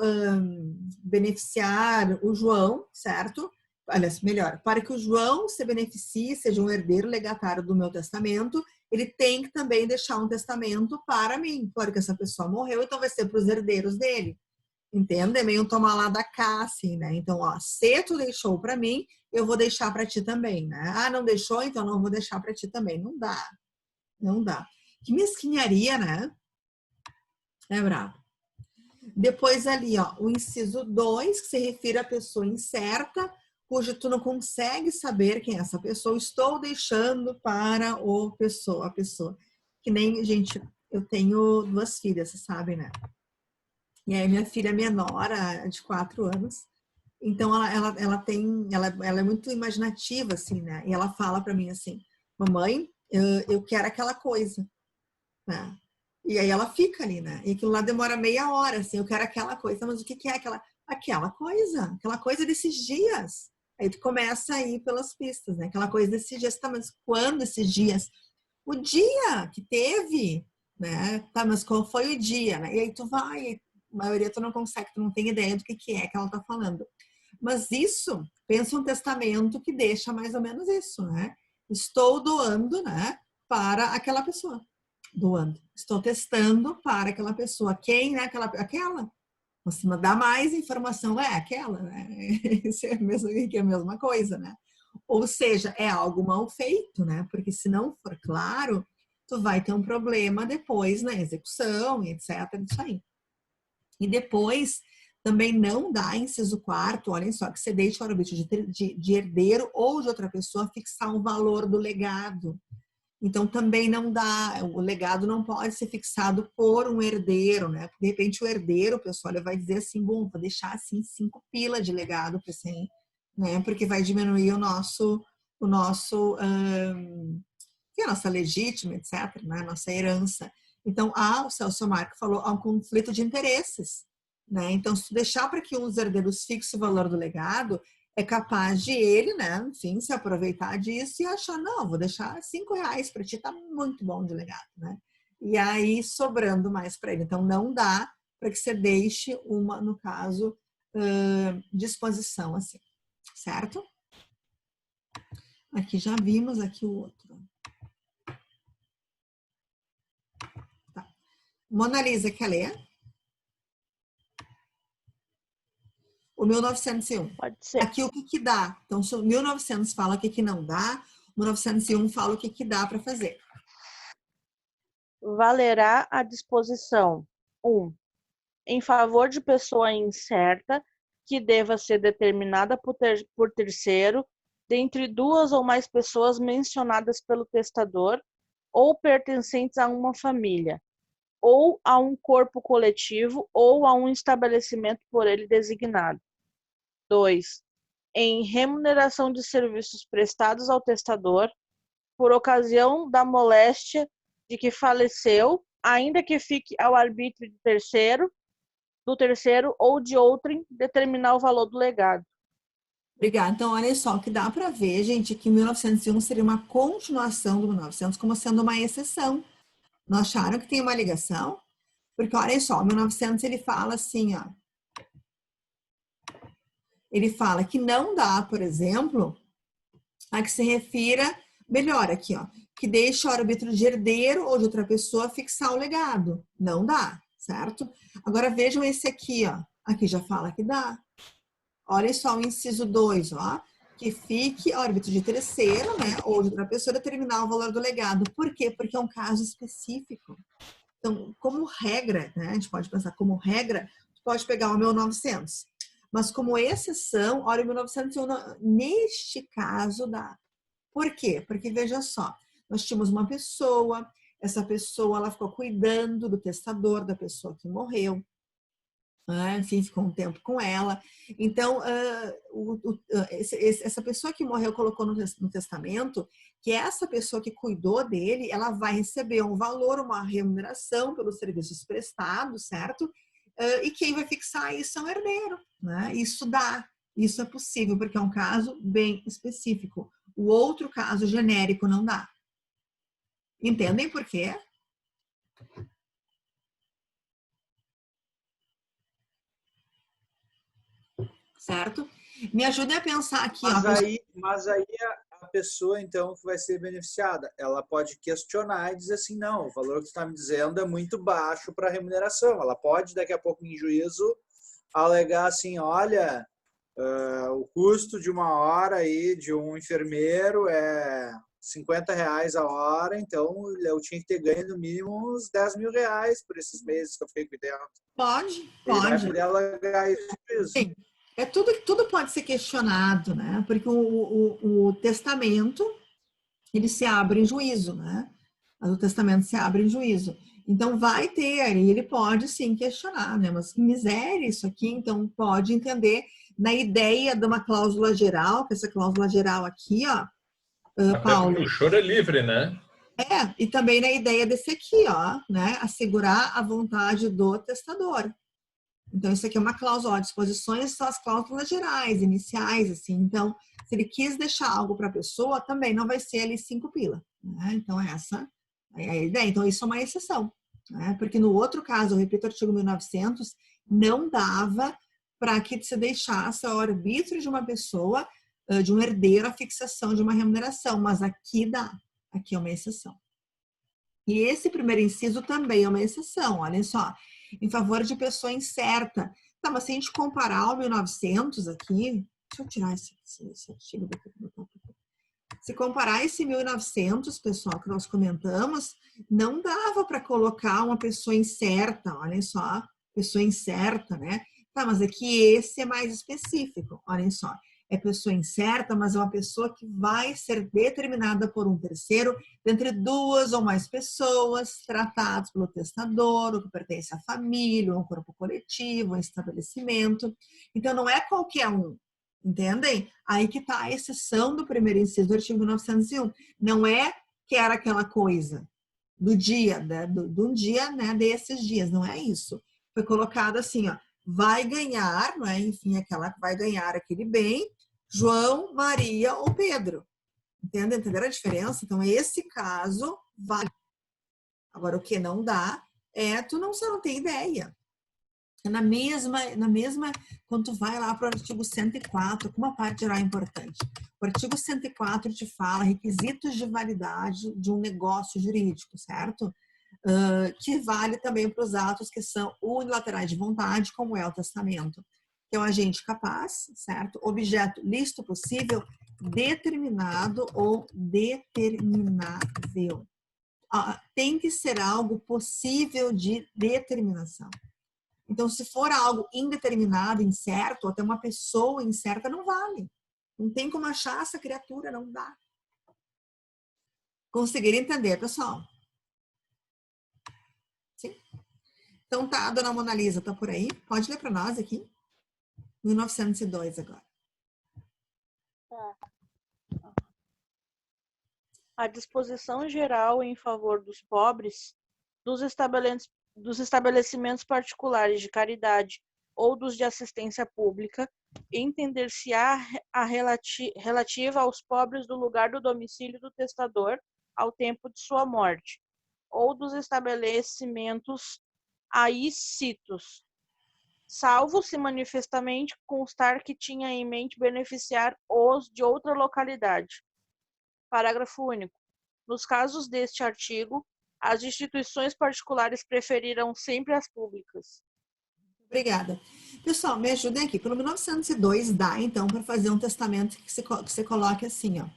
beneficiar o João, certo? Aliás, melhor, para que o João se beneficie, seja um herdeiro legatário do meu testamento, ele tem que também deixar um testamento para mim, porque essa pessoa morreu, então vai ser para os herdeiros dele. Entende? É meio um tomar lá da cá, assim, né? Então, ó, se tu deixou para mim, eu vou deixar para ti também, né? Ah, não deixou, então não vou deixar para ti também. Não dá. Não dá. Que mesquinharia, né? É brabo. Depois ali, ó, o inciso 2, que se refere à pessoa incerta, cujo tu não consegue saber quem é essa pessoa, estou deixando para a pessoa. Que nem, gente, eu tenho 2 filhas, vocês sabem, né? E aí minha filha menor, de 4 anos, então ela é muito imaginativa, assim, né? E ela fala para mim assim, mamãe, eu quero aquela coisa, né? E aí ela fica ali, né? E aquilo lá demora meia hora, assim, eu quero aquela coisa, mas o que é aquela coisa desses dias? Aí tu começa a ir pelas pistas, né? Aquela coisa desses dias, tá, mas quando esses dias? O dia que teve, né? Tá, mas qual foi o dia, né? E aí tu vai, a maioria tu não consegue, tu não tem ideia do que é que ela tá falando. Mas isso, pensa um testamento que deixa mais ou menos isso, né? Estou doando, né? Para aquela pessoa. Doando. Estou testando para aquela pessoa. Quem, né? Aquela. Você dá mais informação, é aquela, né? Isso é a mesma coisa, né? Ou seja, é algo mal feito, né? Porque se não for claro, tu vai ter um problema depois na execução, etc. Isso aí. E depois Também não dá, inciso 4º, olhem só, que você deixa o arbítrio de herdeiro ou de outra pessoa fixar o valor do legado. Então, também não dá, o legado não pode ser fixado por um herdeiro, né? De repente, o herdeiro, pessoal, ele vai dizer assim, bom, vou deixar assim 5 pila de legado para esse aí, né? Porque vai diminuir a nossa legítima, etc., né? A nossa herança. Então, o Celso Marco falou, há um conflito de interesses, né? Então, se tu deixar para que um dos herdeiros fixe o valor do legado, é capaz de ele, né, enfim, se aproveitar disso e achar, não, vou deixar R$5 para ti, tá muito bom de legado, né? E aí, sobrando mais para ele. Então, não dá para que você deixe uma, no caso, disposição assim, certo? Aqui já vimos aqui o outro. Tá. Mona Lisa, quer ler? O 1901. Pode ser. Aqui o que dá? Então, se o 1900 fala o que não dá, o 1901 fala o que dá para fazer. Valerá a disposição 1. Em favor de pessoa incerta que deva ser determinada por terceiro, dentre 2 ou mais pessoas mencionadas pelo testador ou pertencentes a uma família, ou a um corpo coletivo ou a um estabelecimento por ele designado. 2. Em remuneração de serviços prestados ao testador por ocasião da moléstia de que faleceu, ainda que fique ao arbítrio do terceiro ou de outrem determinar o valor do legado. Obrigada. Então, olha só, o que dá para ver, gente, que 1901 seria uma continuação do 1900 como sendo uma exceção. Não acharam que tem uma ligação? Porque, olha só, o 1900 ele fala assim, ó. Ele fala que não dá, por exemplo, a que se refira, melhor aqui, ó, que deixa o arbítrio de herdeiro ou de outra pessoa fixar o legado. Não dá, certo? Agora vejam esse aqui, ó. Aqui já fala que dá. Olha só o inciso 2, ó. Que fique o arbítrio de terceiro, né, ou de outra pessoa determinar o valor do legado. Por quê? Porque é um caso específico. Então, como regra, né, a gente pode pensar como regra, pode pegar o 1900. Mas como exceção, olha, o 1901, neste caso, dá. Por quê? Porque, veja só, nós tínhamos uma pessoa, essa pessoa ela ficou cuidando do testador, da pessoa que morreu, né? Enfim, ficou um tempo com ela. Então, essa pessoa que morreu colocou no testamento que essa pessoa que cuidou dele, ela vai receber um valor, uma remuneração pelos serviços prestados, certo? E quem vai fixar isso é um herdeiro, né? Isso dá, isso é possível, porque é um caso bem específico. O outro caso genérico não dá. Entendem por quê? Certo? Me ajudem a pensar aqui. Mas aí a pessoa, então, que vai ser beneficiada, ela pode questionar e dizer assim, não, o valor que você está me dizendo é muito baixo para a remuneração. Ela pode, daqui a pouco, em juízo, alegar assim, olha, o custo de uma hora aí de um enfermeiro é R$50 a hora, então eu tinha que ter ganho no mínimo uns R$10.000 por esses meses que eu fiquei cuidando. Pode. Ele vai poder alegar isso. Sim. Tudo pode ser questionado, né? Porque o testamento, ele se abre em juízo, né? O testamento se abre em juízo. Então, vai ter aí, ele pode sim questionar, né? Mas que miséria isso aqui, então pode entender na ideia de uma cláusula geral, que essa cláusula geral aqui, ó, Paulo. O choro é livre, né? E também na ideia desse aqui, ó, né? Assegurar a vontade do testador. Então, isso aqui é uma cláusula, ó, disposições são as cláusulas gerais, iniciais, assim. Então, se ele quis deixar algo para a pessoa, também não vai ser ali 5 pila, né? Então, essa é a ideia. Então, isso é uma exceção, né? Porque no outro caso, eu repito, o artigo 1900, não dava para que se deixasse ao arbítrio de uma pessoa, de um herdeiro, a fixação de uma remuneração. Mas aqui dá, aqui é uma exceção. E esse primeiro inciso também é uma exceção, olha só. Em favor de pessoa incerta. Tá, mas se a gente comparar o 1900 aqui, deixa eu tirar esse artigo daqui. Se comparar esse 1900, pessoal, que nós comentamos, não dava para colocar uma pessoa incerta, olha só, pessoa incerta, né? Tá, mas é que esse é mais específico. Olhem só. É pessoa incerta, mas é uma pessoa que vai ser determinada por um terceiro dentre duas ou mais pessoas tratadas pelo testador, ou que pertence à família, um corpo coletivo, um estabelecimento. Então, não é qualquer um, entendem? Aí que está a exceção do primeiro inciso do artigo 901. Não é que era aquela coisa do dia, né, do dia, né, desses dias, não é isso. Foi colocado assim, ó, vai ganhar, não é? Enfim, aquela que vai ganhar aquele bem, João, Maria ou Pedro. Entende? Entenderam a diferença? Então, esse caso vai. Agora, o que não dá é você não tem ideia. É na mesma, quando tu vai lá para o artigo 104, com uma parte geral importante. O artigo 104 te fala requisitos de validade de um negócio jurídico, certo? Que vale também para os atos que são unilaterais de vontade, como é o testamento. Que é um agente capaz, certo? Objeto lícito possível, determinado ou determinável. Tem que ser algo possível de determinação. Então, se for algo indeterminado, incerto, até uma pessoa incerta, não vale. Não tem como achar essa criatura, não dá. Conseguiram entender, pessoal? Sim? Então tá, a dona Mona Lisa tá por aí? Pode ler para nós aqui. 1902 agora. A disposição geral em favor dos pobres, dos estabelecimentos particulares de caridade ou dos de assistência pública, entender-se-á a relativa aos pobres do lugar do domicílio do testador ao tempo de sua morte, ou dos estabelecimentos aí citos, salvo se manifestamente constar que tinha em mente beneficiar os de outra localidade. Parágrafo único. Nos casos deste artigo, as instituições particulares preferirão sempre as públicas. Obrigada. Pessoal, me ajudem aqui. Pelo 1902 dá, então, para fazer um testamento que você coloque assim, ó.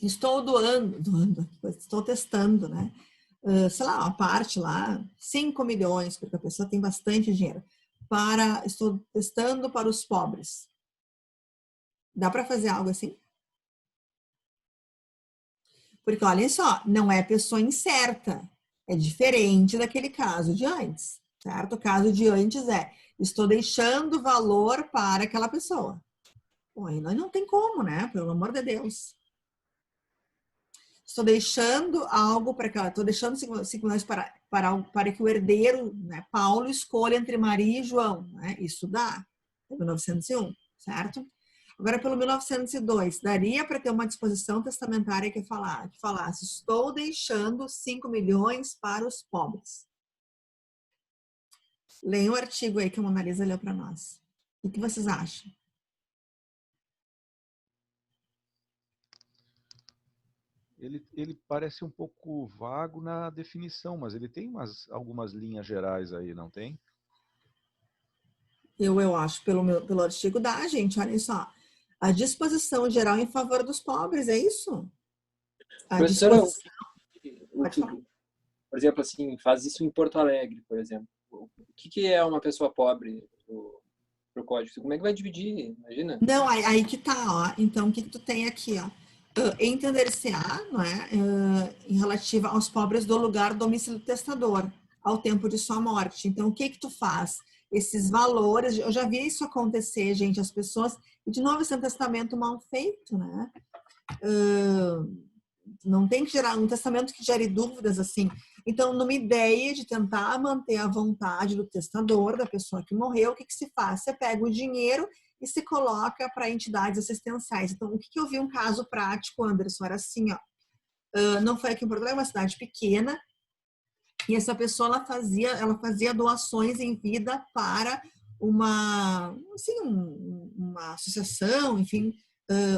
Estou estou testando, né? Sei lá, uma parte lá, 5 milhões, porque a pessoa tem bastante dinheiro. Estou testando para os pobres. Dá para fazer algo assim? Porque, olhem só, não é pessoa incerta. É diferente daquele caso de antes, certo? O caso de antes estou deixando valor para aquela pessoa. Bom, aí não tem como, né? Pelo amor de Deus. Estou deixando algo para aquela... Estou deixando 5 milhões para que o herdeiro, né, Paulo, escolha entre Maria e João. Né? Isso dá. 1901, certo? Agora, pelo 1902, daria para ter uma disposição testamentária que falasse, estou deixando 5 milhões para os pobres. Leiam o artigo aí que a Mona Lisa leu para nós. O que vocês acham? Ele parece um pouco vago na definição, mas ele tem algumas linhas gerais aí, não tem? Eu acho, pelo artigo dá, gente, olhem só. A disposição geral em favor dos pobres, é isso? Professora, Pode falar. por exemplo, assim, faz isso em Porto Alegre, por exemplo. O que é uma pessoa pobre pro código? Como é que vai dividir? Imagina. Não, aí que tá, ó. Então, o que tu tem aqui, ó? Entender-se-á, não é? Em relativa aos pobres do lugar do domicílio do testador, ao tempo de sua morte. Então, o que tu faz? Esses valores, eu já vi isso acontecer, gente, as pessoas, e de novo, esse é um testamento mal feito, né? Não tem que gerar um testamento que gere dúvidas, assim. Então, numa ideia de tentar manter a vontade do testador, da pessoa que morreu, o que se faz? Você pega o dinheiro e se coloca para entidades assistenciais. Então, o que eu vi um caso prático, Anderson, era assim, ó. Não foi aqui em Porto Alegre, uma cidade pequena, e essa pessoa ela fazia doações em vida para uma associação, enfim,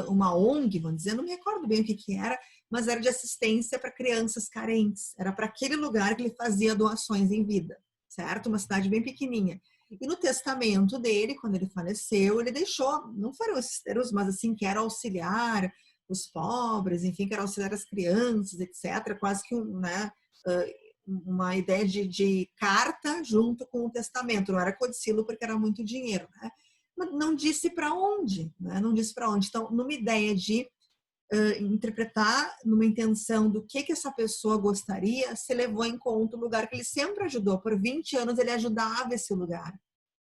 uma ONG, vamos dizer, não me recordo bem o que era, mas era de assistência para crianças carentes. Era para aquele lugar que ele fazia doações em vida, certo? Uma cidade bem pequenininha. E no testamento dele, quando ele faleceu, ele deixou, não foram esses termos, mas assim, que era auxiliar os pobres, enfim, que era auxiliar as crianças, etc. Quase que, né, uma ideia de carta junto com o testamento. Não era codicilo porque era muito dinheiro, né? Não disse para onde, né? Não disse para onde. Então, numa ideia de interpretar, numa intenção do que essa pessoa gostaria, se levou em conta o lugar que ele sempre ajudou. Por 20 anos ele ajudava esse lugar.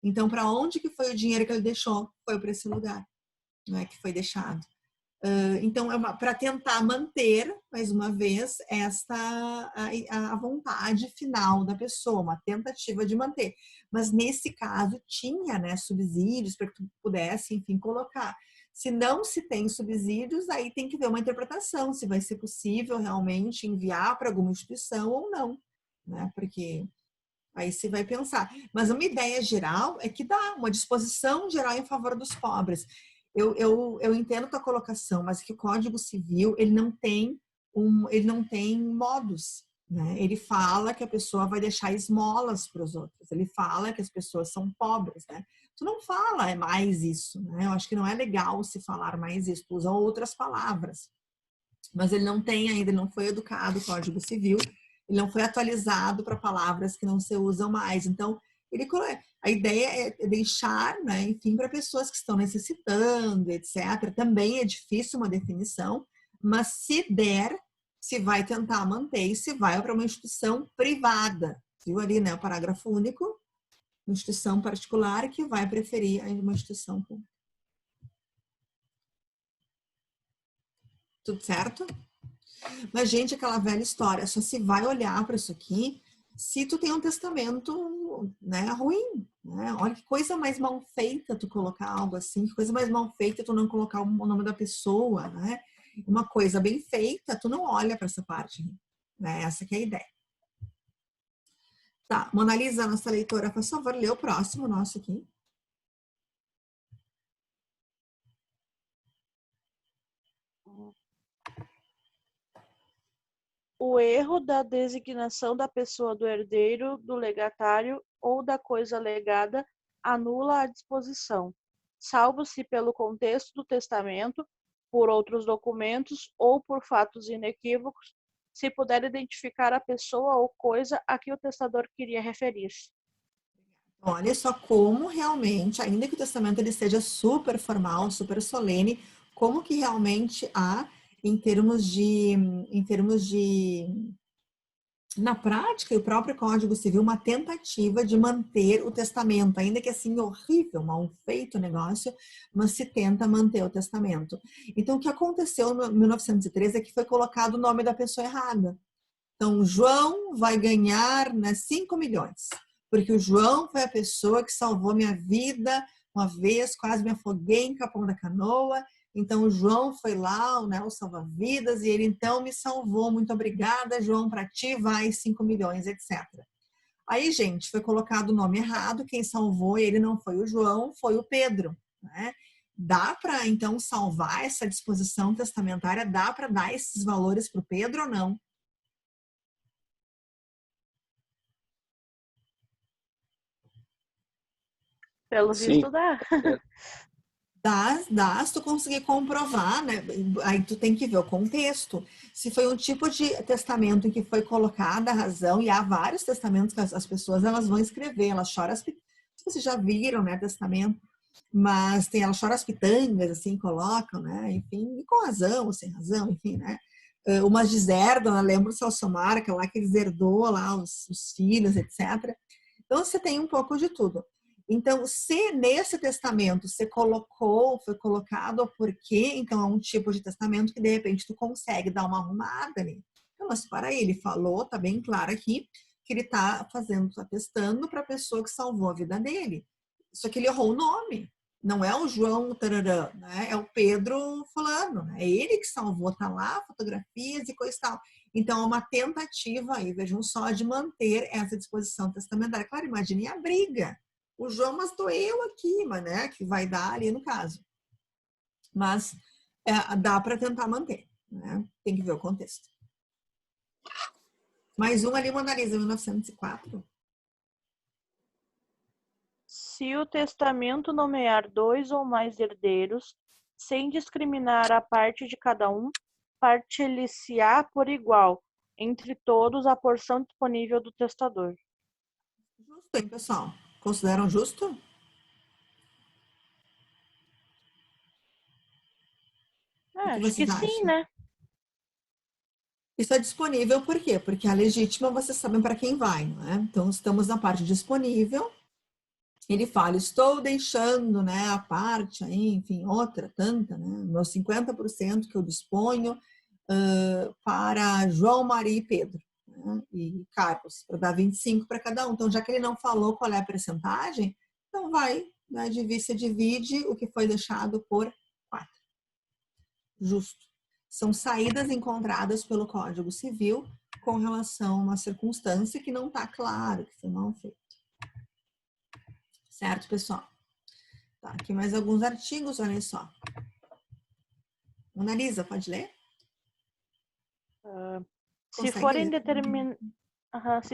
Então, para onde que foi o dinheiro que ele deixou? Foi para esse lugar, né, que foi deixado. Então, para tentar manter, mais uma vez, a vontade final da pessoa, uma tentativa de manter. Mas, nesse caso, tinha, né, subsídios para que tu pudesse, enfim, colocar. Se não se tem subsídios, aí tem que ver uma interpretação, se vai ser possível realmente enviar para alguma instituição ou não, né? Porque aí se vai pensar. Mas uma ideia geral é que dá uma disposição geral em favor dos pobres. Eu entendo tua colocação, mas que o Código Civil ele não tem modos, né? Ele fala que a pessoa vai deixar esmolas para os outros. Ele fala que as pessoas são pobres, né? Tu não fala mais isso, né? Eu acho que não é legal se falar mais isso. Tu usa outras palavras. Mas ele não tem ainda, ele não foi educado, o Código Civil, ele não foi atualizado para palavras que não se usam mais. Então, a ideia é deixar, né, enfim, para pessoas que estão necessitando, etc. Também é difícil uma definição, mas se der, se vai tentar manter e se vai para uma instituição privada. Viu ali, né, o parágrafo único, uma instituição particular que vai preferir uma instituição pública. Tudo certo? Mas, gente, aquela velha história, só se vai olhar para isso aqui se tu tem um testamento, né, ruim, né? Olha que coisa mais mal feita tu colocar algo assim, que coisa mais mal feita tu não colocar o nome da pessoa, né? Uma coisa bem feita, tu não olha para essa parte, né? Essa que é a ideia. Tá, Mona Lisa, nossa leitora, por favor, lê o próximo nosso aqui. O erro da designação da pessoa do herdeiro, do legatário ou da coisa legada anula a disposição, salvo se pelo contexto do testamento, por outros documentos ou por fatos inequívocos, se puder identificar a pessoa ou coisa a que o testador queria referir-se. Olha só como realmente, ainda que o testamento ele seja super formal, super solene, como que realmente há em termos de na prática, e o próprio Código Civil, uma tentativa de manter o testamento, ainda que assim horrível, mal feito o negócio, mas se tenta manter o testamento. Então, o que aconteceu em 1913 é que foi colocado o nome da pessoa errada. Então, o João vai ganhar, né, 5 milhões, porque o João foi a pessoa que salvou minha vida uma vez, quase me afoguei em Capão da Canoa. Então, o João foi lá, né, o salva-vidas, e ele então me salvou. Muito obrigada, João, para ti vai 5 milhões, etc. Aí, gente, foi colocado o nome errado, quem salvou ele não foi o João, foi o Pedro, né? Dá para, então, salvar essa disposição testamentária? Dá para dar esses valores para o Pedro ou não? Pelo visto, dá. Dá, se tu conseguir comprovar, né? Aí tu tem que ver o contexto. Se foi um tipo de testamento em que foi colocada a razão, e há vários testamentos que as pessoas elas vão escrever, elas choram as pitangas, vocês já viram, né, testamento, mas tem, elas choram as pitangas, assim, colocam, né, enfim, e com razão, ou sem razão, enfim, né. Umas deserdam, eu lembro o Celso Marca lá, que eles herdou lá os filhos, etc. Então, você tem um pouco de tudo. Então, se nesse testamento você foi colocado o porquê, então é um tipo de testamento que de repente tu consegue dar uma arrumada ali. Então, mas para ele falou, tá bem claro aqui, que ele tá atestando para a pessoa que salvou a vida dele. Só que ele errou o nome. Não é o João tararã, né? É o Pedro fulano, né? É ele que salvou, tá lá, fotografias e coisa e tal. Então, é uma tentativa aí, vejam só, de manter essa disposição testamentária. Claro, imagine a briga. O João, mas tô eu aqui, mas, né, que vai dar ali no caso. Mas dá para tentar manter, né? Tem que ver o contexto. Mais um ali, Mona Lisa, 1904. Se o testamento nomear 2 ou mais herdeiros, sem discriminar a parte de cada um, partilhar-se-á por igual, entre todos a porção disponível do testador. Justo, hein, pessoal? Consideram justo? O que Acho vocês que sim, acham? né? Isso é disponível por quê? Porque a legítima vocês sabem para quem vai, não é? Então, estamos na parte disponível. Ele fala, estou deixando, né, a parte, aí, enfim, outra, tanta, né, meus 50% que eu disponho para João, Maria e Pedro, né, e Carlos, para dar 25 para cada um. Então, já que ele não falou qual é a percentagem, então vai, né, você divide o que foi deixado por 4. Justo. São saídas encontradas pelo Código Civil com relação a uma circunstância que não está claro, que foi mal feito. Certo, pessoal? Tá, aqui mais alguns artigos, olha só. Analisa, pode ler? Se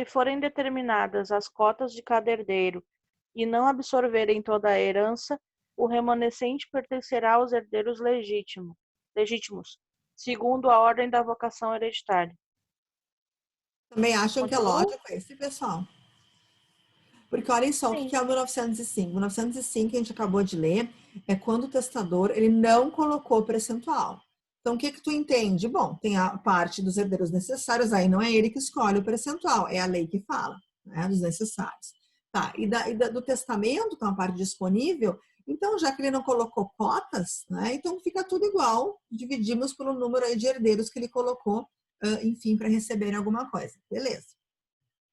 forem determinadas as cotas de cada herdeiro e não absorverem toda a herança, o remanescente pertencerá aos herdeiros legítimos, segundo a ordem da vocação hereditária. Também acham que é Continua? lógico esse, pessoal? Porque olhem só o que é o 1905. 1905, que a gente acabou de ler, é quando o testador ele não colocou percentual. Então, o que tu entende? Bom, tem a parte dos herdeiros necessários, aí não é ele que escolhe o percentual, é a lei que fala, né, dos necessários. Tá, do testamento, que é uma parte disponível, então, já que ele não colocou cotas, né, então fica tudo igual, dividimos pelo número aí de herdeiros que ele colocou, enfim, para receberem alguma coisa. Beleza.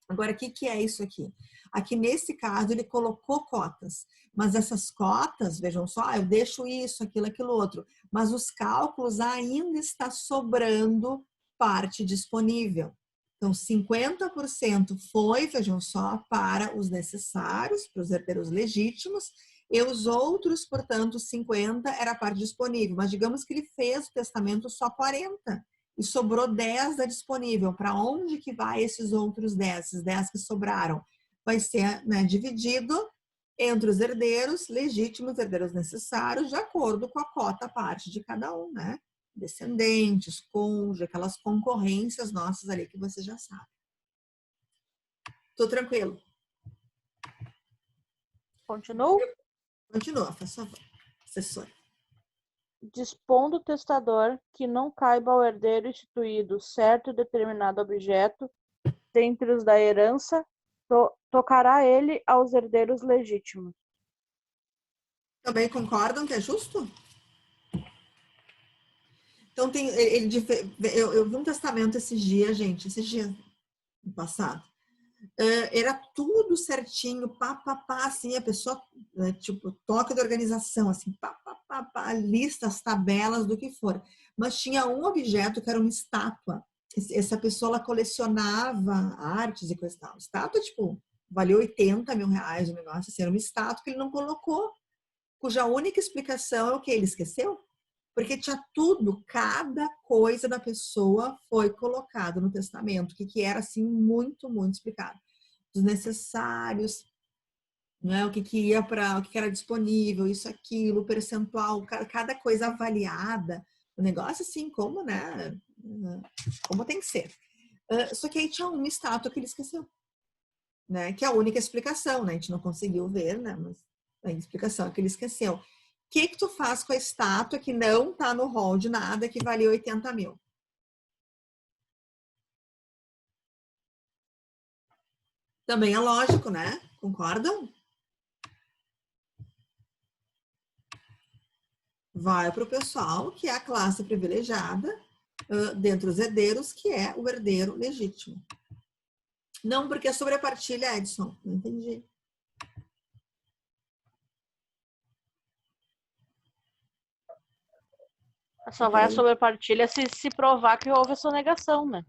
Agora, o que é isso aqui? Aqui, nesse caso, ele colocou cotas. Mas essas cotas, vejam só, eu deixo isso, aquilo, outro. Mas os cálculos ainda está sobrando parte disponível. Então, 50% foi, vejam só, para os necessários, para os herdeiros legítimos, e os outros, portanto, 50% era a parte disponível. Mas digamos que ele fez o testamento só 40%. E sobrou 10 da disponível. Para onde que vai esses outros 10? Esses 10 que sobraram? Vai ser, né, dividido entre os herdeiros legítimos, herdeiros necessários, de acordo com a cota parte de cada um, né? Descendentes, cônjuge, aquelas concorrências nossas ali que você já sabe. Tô tranquilo? Continuo? Continua, faz favor, assessora. Dispondo o testador que não caiba ao herdeiro instituído certo e determinado objeto dentre os da herança, tocará ele aos herdeiros legítimos. Também concordam que é justo? Então, eu vi um testamento esses dias, gente, no passado. Era tudo certinho, assim, a pessoa, tipo, toque de organização, assim, lista, as tabelas do que for. Mas tinha um objeto que era uma estátua. Essa pessoa, ela colecionava artes e coisa e tal. Estátua, tipo, valia 80 mil reais o negócio, assim, era uma estátua que ele não colocou, cuja única explicação é o que ele esqueceu. Porque tinha tudo, cada coisa da pessoa foi colocado no testamento, que era assim muito, muito explicado. Os necessários, né? O que ia para, o que era disponível, isso, aquilo, percentual, cada coisa avaliada. O negócio assim, como, né? Como tem que ser. Só que aí tinha uma estátua que ele esqueceu, né? Que é a única explicação, né? A gente não conseguiu ver, né? Mas a explicação é que ele esqueceu. O que tu faz com a estátua que não tá no rol de nada, que valia 80 mil? Também é lógico, né? Concordam? Vai para o pessoal que é a classe privilegiada dentre os herdeiros, que é o herdeiro legítimo. Não, porque é sobre a partilha, Edson. Não entendi. Só vai a sobrepartilha se provar que houve a sonegação, né?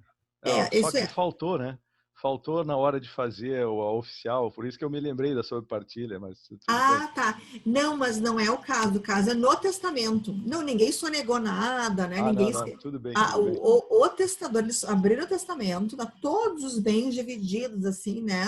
Não, só que faltou, né? Faltou na hora de fazer a oficial, por isso que eu me lembrei da sobrepartilha, mas tá. Não, mas não é o caso. O caso é no testamento. Não, ninguém sonegou nada, né? Ninguém... não, tudo bem. O testador, eles abriram o testamento, tá todos os bens divididos, assim, né?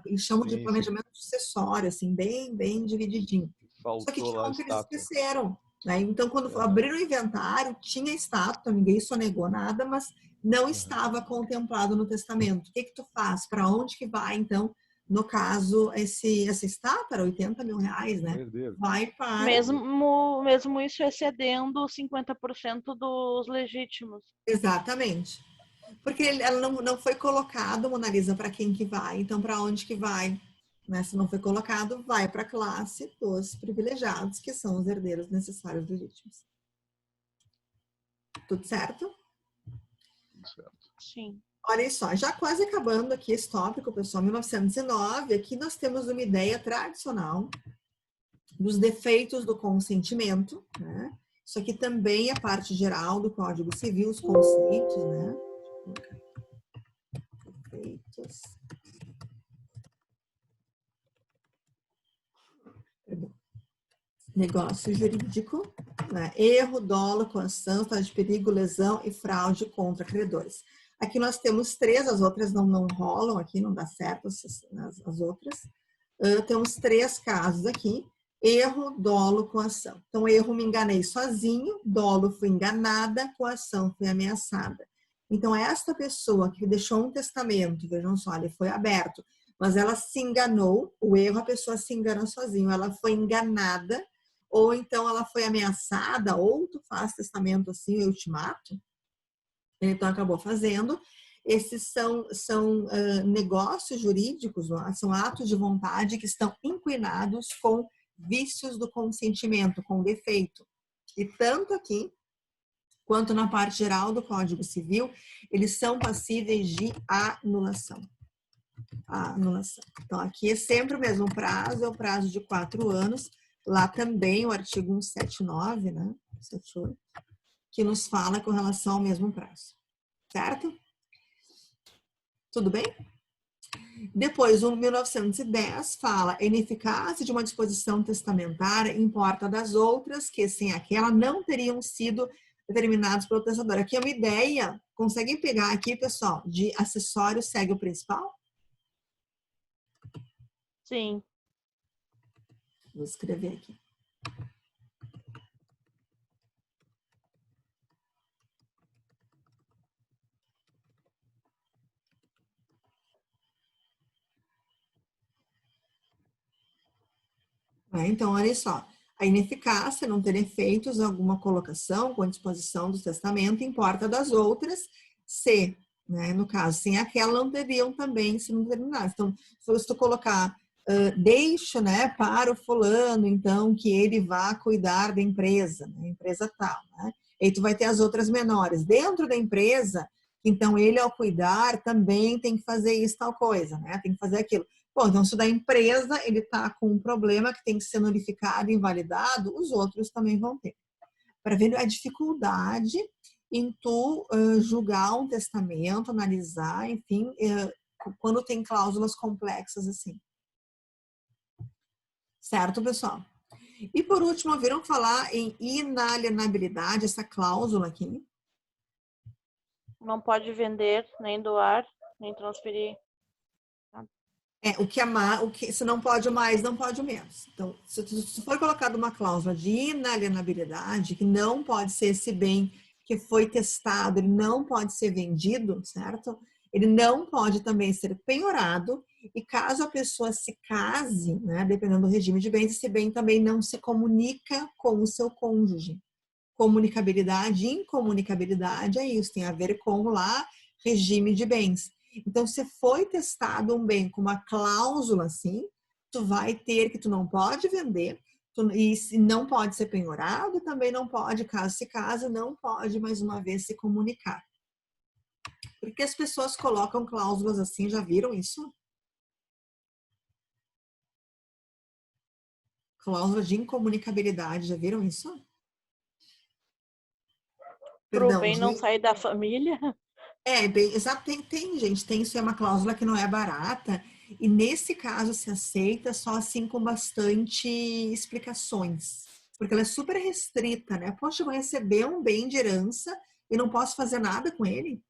Eles chamam de planejamento sucessório, assim, bem, bem divididinho. Faltou só que tinha lá um que eles estátua. esqueceram. Né? Então, quando abriram o inventário, tinha estátua, ninguém sonegou nada, mas não estava contemplado no testamento. O que tu faz? Para onde que vai, então, no caso, essa estátua, para 80 mil reais, né? Vai para... Mesmo isso excedendo 50% dos legítimos. Exatamente. Porque ela não foi colocado, Mona Lisa, para quem que vai. Então, para onde que vai? Né? Se não foi colocado, vai para a classe dos privilegiados, que são os herdeiros necessários legítimos. Tudo certo? Sim. Olha só, já quase acabando aqui esse tópico, pessoal, 1909, aqui nós temos uma ideia tradicional dos defeitos do consentimento, né? Isso aqui também é parte geral do Código Civil, os conceitos, né? Defeitos. Perdão. Negócio jurídico, né? Erro, dolo, coação, estado de perigo, lesão e fraude contra credores. Aqui nós temos 3, as outras não rolam aqui, não dá certo as outras. Temos 3 casos aqui. Erro, dolo, coação. Então, erro, me enganei sozinho. Dolo, fui enganada. Coação, fui ameaçada. Então, esta pessoa que deixou um testamento, vejam só, ele foi aberto, mas ela se enganou. O erro, a pessoa se engana sozinho. Ela foi enganada, ou então ela foi ameaçada, ou tu faz testamento assim, eu te mato. Então, acabou fazendo. Esses são negócios jurídicos, são atos de vontade que estão inquinados com vícios do consentimento, com defeito. E tanto aqui, quanto na parte geral do Código Civil, eles são passíveis de anulação. Anulação. Então, aqui é sempre o mesmo prazo, é o prazo de 4 anos. Lá também o artigo 179, né? 178. Que nos fala com relação ao mesmo prazo, certo? Tudo bem? Depois, o 1910 fala, a ineficácia de uma disposição testamentária importa das outras que, sem aquela, não teriam sido determinados pelo testador. Aqui é uma ideia, conseguem pegar aqui, pessoal, de acessório segue o principal? Sim. Vou escrever aqui. Então, olha só, a ineficácia, não ter efeitos, alguma colocação com a disposição do testamento, importa das outras, se, né, no caso, sem aquela, não teriam também sido determinadas. Então, se tu colocar, deixo, né, para o fulano, então, que ele vá cuidar da empresa, né, empresa tal, né, e aí tu vai ter as outras menores. Dentro da empresa, então, ele, ao cuidar, também tem que fazer isso, tal coisa, né, tem que fazer aquilo. Bom, então, se da empresa ele está com um problema que tem que ser notificado, invalidado, os outros também vão ter. Para ver a dificuldade em tu julgar um testamento, analisar, enfim, quando tem cláusulas complexas assim. Certo, pessoal? E por último, ouviram falar em inalienabilidade, essa cláusula aqui? Não pode vender, nem doar, nem transferir. O que se não pode o mais, não pode o menos. Então, se for colocado uma cláusula de inalienabilidade, que não pode ser esse bem que foi testado, ele não pode ser vendido, certo? Ele não pode também ser penhorado, e caso a pessoa se case, né, dependendo do regime de bens, esse bem também não se comunica com o seu cônjuge. Comunicabilidade e incomunicabilidade é isso, tem a ver com lá regime de bens. Então, se foi testado um bem com uma cláusula assim, tu vai ter que tu não pode vender, e se não pode ser penhorado, também não pode, caso se case, não pode mais uma vez se comunicar. Porque as pessoas colocam cláusulas assim, já viram isso? Cláusula de incomunicabilidade, já viram isso? Para o bem não sair da família? Bem, exato, gente, isso é uma cláusula que não é barata, e nesse caso se aceita só assim com bastante explicações, porque ela é super restrita, né? Poxa, eu vou receber um bem de herança e não posso fazer nada com ele,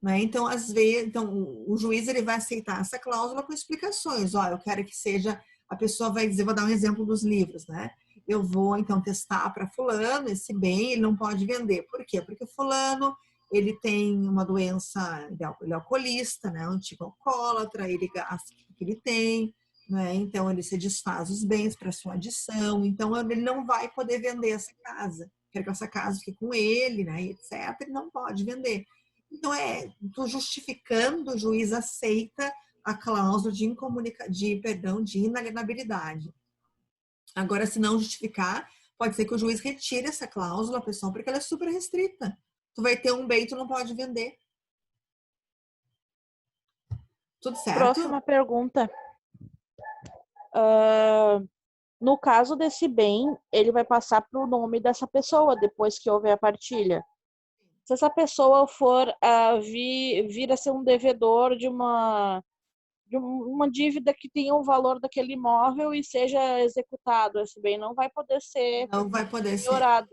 né? Então, às vezes, o juiz ele vai aceitar essa cláusula com explicações. Ó, eu quero que seja, a pessoa vai dizer, vou dar um exemplo dos livros, né? Eu vou, então, testar para fulano esse bem, ele não pode vender. Por quê? Porque fulano ele tem uma doença, ele é alcoolista, né? Um antigo alcoólatra, ele gasta o que ele tem, né? Então ele se desfaz os bens para sua adição, então ele não vai poder vender essa casa. Quer que essa casa fique com ele, né? Etc. Ele não pode vender. Então tu justificando, o juiz aceita a cláusula de inalienabilidade. Agora, se não justificar, pode ser que o juiz retire essa cláusula, pessoal, porque ela é super restrita. Tu vai ter um bem e tu não pode vender. Tudo certo? Próxima pergunta. No caso desse bem, ele vai passar para o nome dessa pessoa depois que houver a partilha. Se essa pessoa for vir a ser um devedor de uma dívida que tenha o valor daquele imóvel e seja executado, esse bem não vai poder ser Não vai poder melhorado.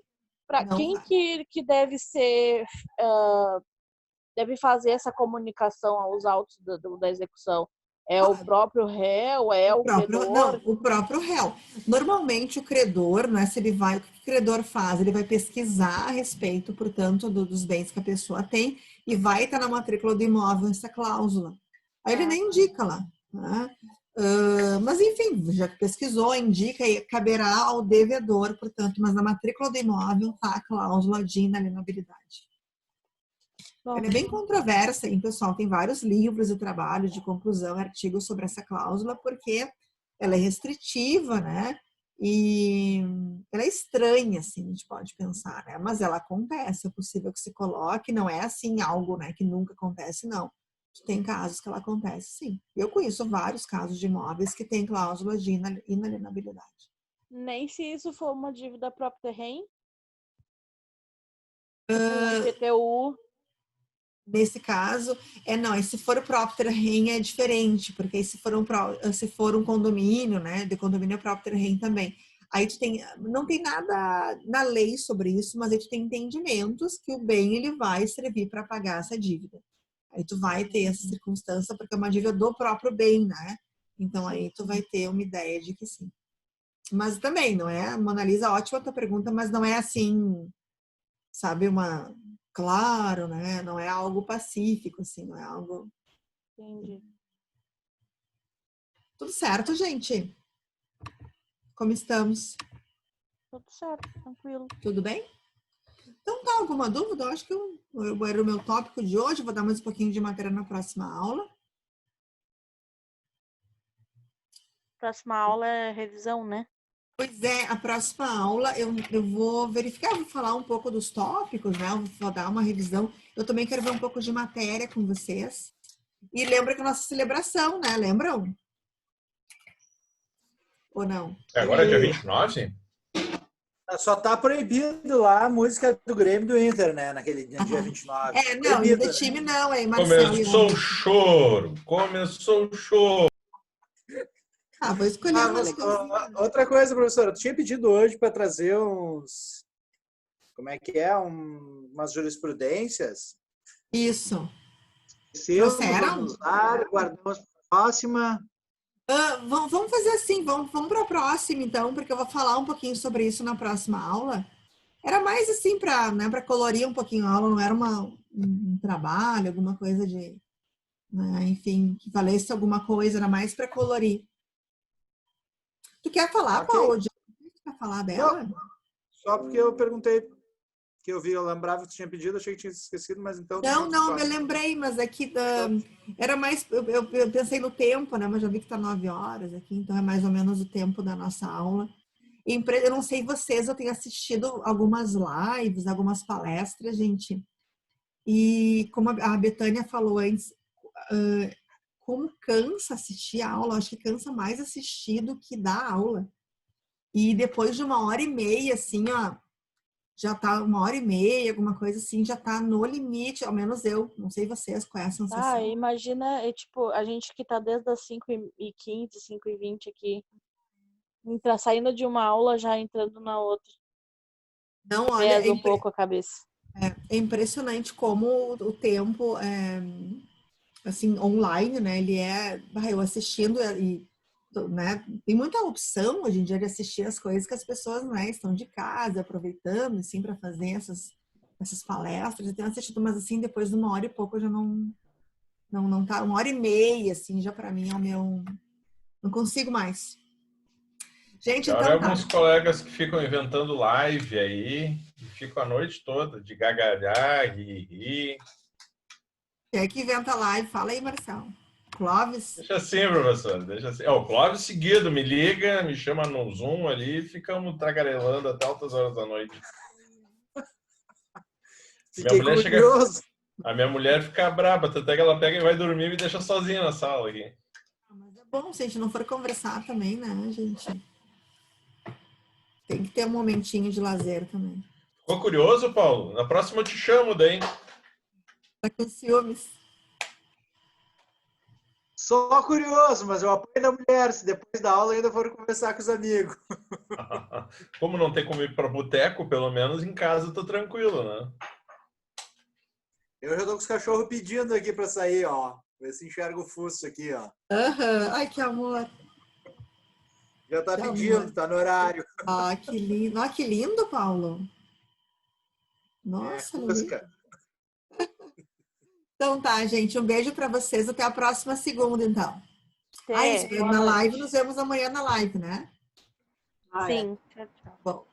Para Não quem vai. que deve ser deve fazer essa comunicação aos autos da execução? É o próprio réu? É o credor? Não, o próprio réu. Normalmente o credor, né, se ele vai, o que o credor faz? Ele vai pesquisar a respeito, portanto, dos bens que a pessoa tem e vai estar na matrícula do imóvel essa cláusula. Aí ele nem indica lá, né? Mas enfim, já que pesquisou, indica e caberá ao devedor, portanto, mas na matrícula do imóvel está a cláusula de inalienabilidade. Bom, Ela é bem controversa, hein, pessoal? Tem vários livros e trabalhos de conclusão, artigos sobre essa cláusula, porque ela é restritiva, né? E ela é estranha, assim, a gente pode pensar, né? Mas ela acontece, é possível que se coloque, não é assim algo, né, que nunca acontece, não. Tem casos que ela acontece, sim. Eu conheço vários casos de imóveis que têm cláusula de inalienabilidade. nem se isso for uma dívida própria terreno? Um IPTU? Nesse caso, não, e se for o próprio terreno é diferente, porque se for um condomínio, né, de condomínio é próprio terreno também. Aí não tem nada na lei sobre isso, mas aí tu tem entendimentos que o bem ele vai servir para pagar essa dívida. Aí tu vai ter essa circunstância porque é uma dívida do próprio bem, né? Então aí tu vai ter uma ideia de que sim. Mas também, não é, Mona Lisa, ótima a tua pergunta, mas não é assim, sabe, claro, né? Não é algo pacífico, assim, não é algo... Entendi. Tudo certo, gente? Como estamos? Tudo certo, tranquilo. Tudo bem? Então tá, alguma dúvida? Eu acho que era o meu tópico de hoje, vou dar mais um pouquinho de matéria na próxima aula. Próxima aula é revisão, né? Pois é, a próxima aula eu vou verificar, vou falar um pouco dos tópicos, né? Eu vou dar uma revisão. Eu também quero ver um pouco de matéria com vocês. E lembra que a nossa celebração, né? Lembram? Ou não? Agora é dia 29? Só tá proibido lá a música do Grêmio e do Inter, né? Naquele dia 29. Não, Proibido, do né? time não, hein, Marcelo? Começou o choro! Começou o choro! Vou escolher uma legalzinha. Outra coisa, professora, eu tinha pedido hoje para trazer uns... Como é que é? Umas jurisprudências. Isso. Trouxeram? Guardamos para a próxima. Vamos fazer assim, vamos para a próxima, então, porque eu vou falar um pouquinho sobre isso na próxima aula. Era mais assim para, né, para colorir um pouquinho a aula, não era um trabalho, alguma coisa de, né, enfim, que valesse alguma coisa, era mais para colorir. Tu quer falar, Okay. Paulo? Tu quer falar dela? Não, só porque eu perguntei, que eu lembrava que tu tinha pedido, achei que tinha esquecido, mas então... Não, eu lembrei, mas aqui era mais, eu pensei no tempo, né, mas já vi que tá 9 horas aqui, então é mais ou menos o tempo da nossa aula. Eu não sei vocês, eu tenho assistido algumas lives, algumas palestras, gente, e como a Betânia falou antes, como cansa assistir a aula, acho que cansa mais assistir do que dar aula. E depois de 1h30, assim, ó, já tá 1h30, alguma coisa assim, já tá no limite, ao menos eu, não sei vocês, qual é a sensação. Imagina, tipo, a gente que tá desde as 5h15, 5h20 aqui, saindo de uma aula, já entrando na outra. Não, olha, pesa um pouco a cabeça. É impressionante como o tempo, assim, online, né, eu assistindo e, né, tem muita opção hoje em dia de assistir as coisas que as pessoas, né, estão de casa, aproveitando, assim, para fazer essas palestras, eu tenho assistido, mas assim, depois de 1 hora e pouco eu já não tá, 1 hora e meia, assim, já pra mim é o meu, não consigo mais. Gente, Agora então tá. alguns colegas que ficam inventando live aí, e ficam a noite toda de gargalhar, rir. Quem é que inventa live? Fala aí, Marcelo. Clóvis? Deixa assim, professor, deixa assim. Ó, o Clóvis seguido me liga, me chama no Zoom ali e ficamos tagarelando até altas horas da noite. Fiquei curioso. A minha mulher fica braba, até que ela pega e vai dormir e me deixa sozinha na sala aqui. Mas é bom, se a gente não for conversar também, né, gente? Tem que ter um momentinho de lazer também. Ficou curioso, Paulo? Na próxima eu te chamo daí. Tá com ciúmes? Só curioso, mas eu apoio da mulher. Se depois da aula ainda for conversar com os amigos. Como não tem como ir para boteco, pelo menos em casa eu tô tranquilo, né? Eu já tô com os cachorros pedindo aqui para sair, ó. Ver se enxerga o fuço aqui, ó. Ai, que amor. Já tá Que pedindo, amor. tá no horário. Ah, que lindo. Ah, que lindo, Paulo. Nossa, Fusca. Então tá, gente. Um beijo para vocês. Até a próxima segunda, então. Isso. Até. Na live, nos vemos amanhã na live, né? Sim. Tchau, tchau. Bom.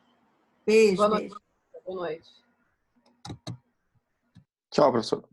Beijo, Boa noite. beijo. Boa noite. Tchau, professor.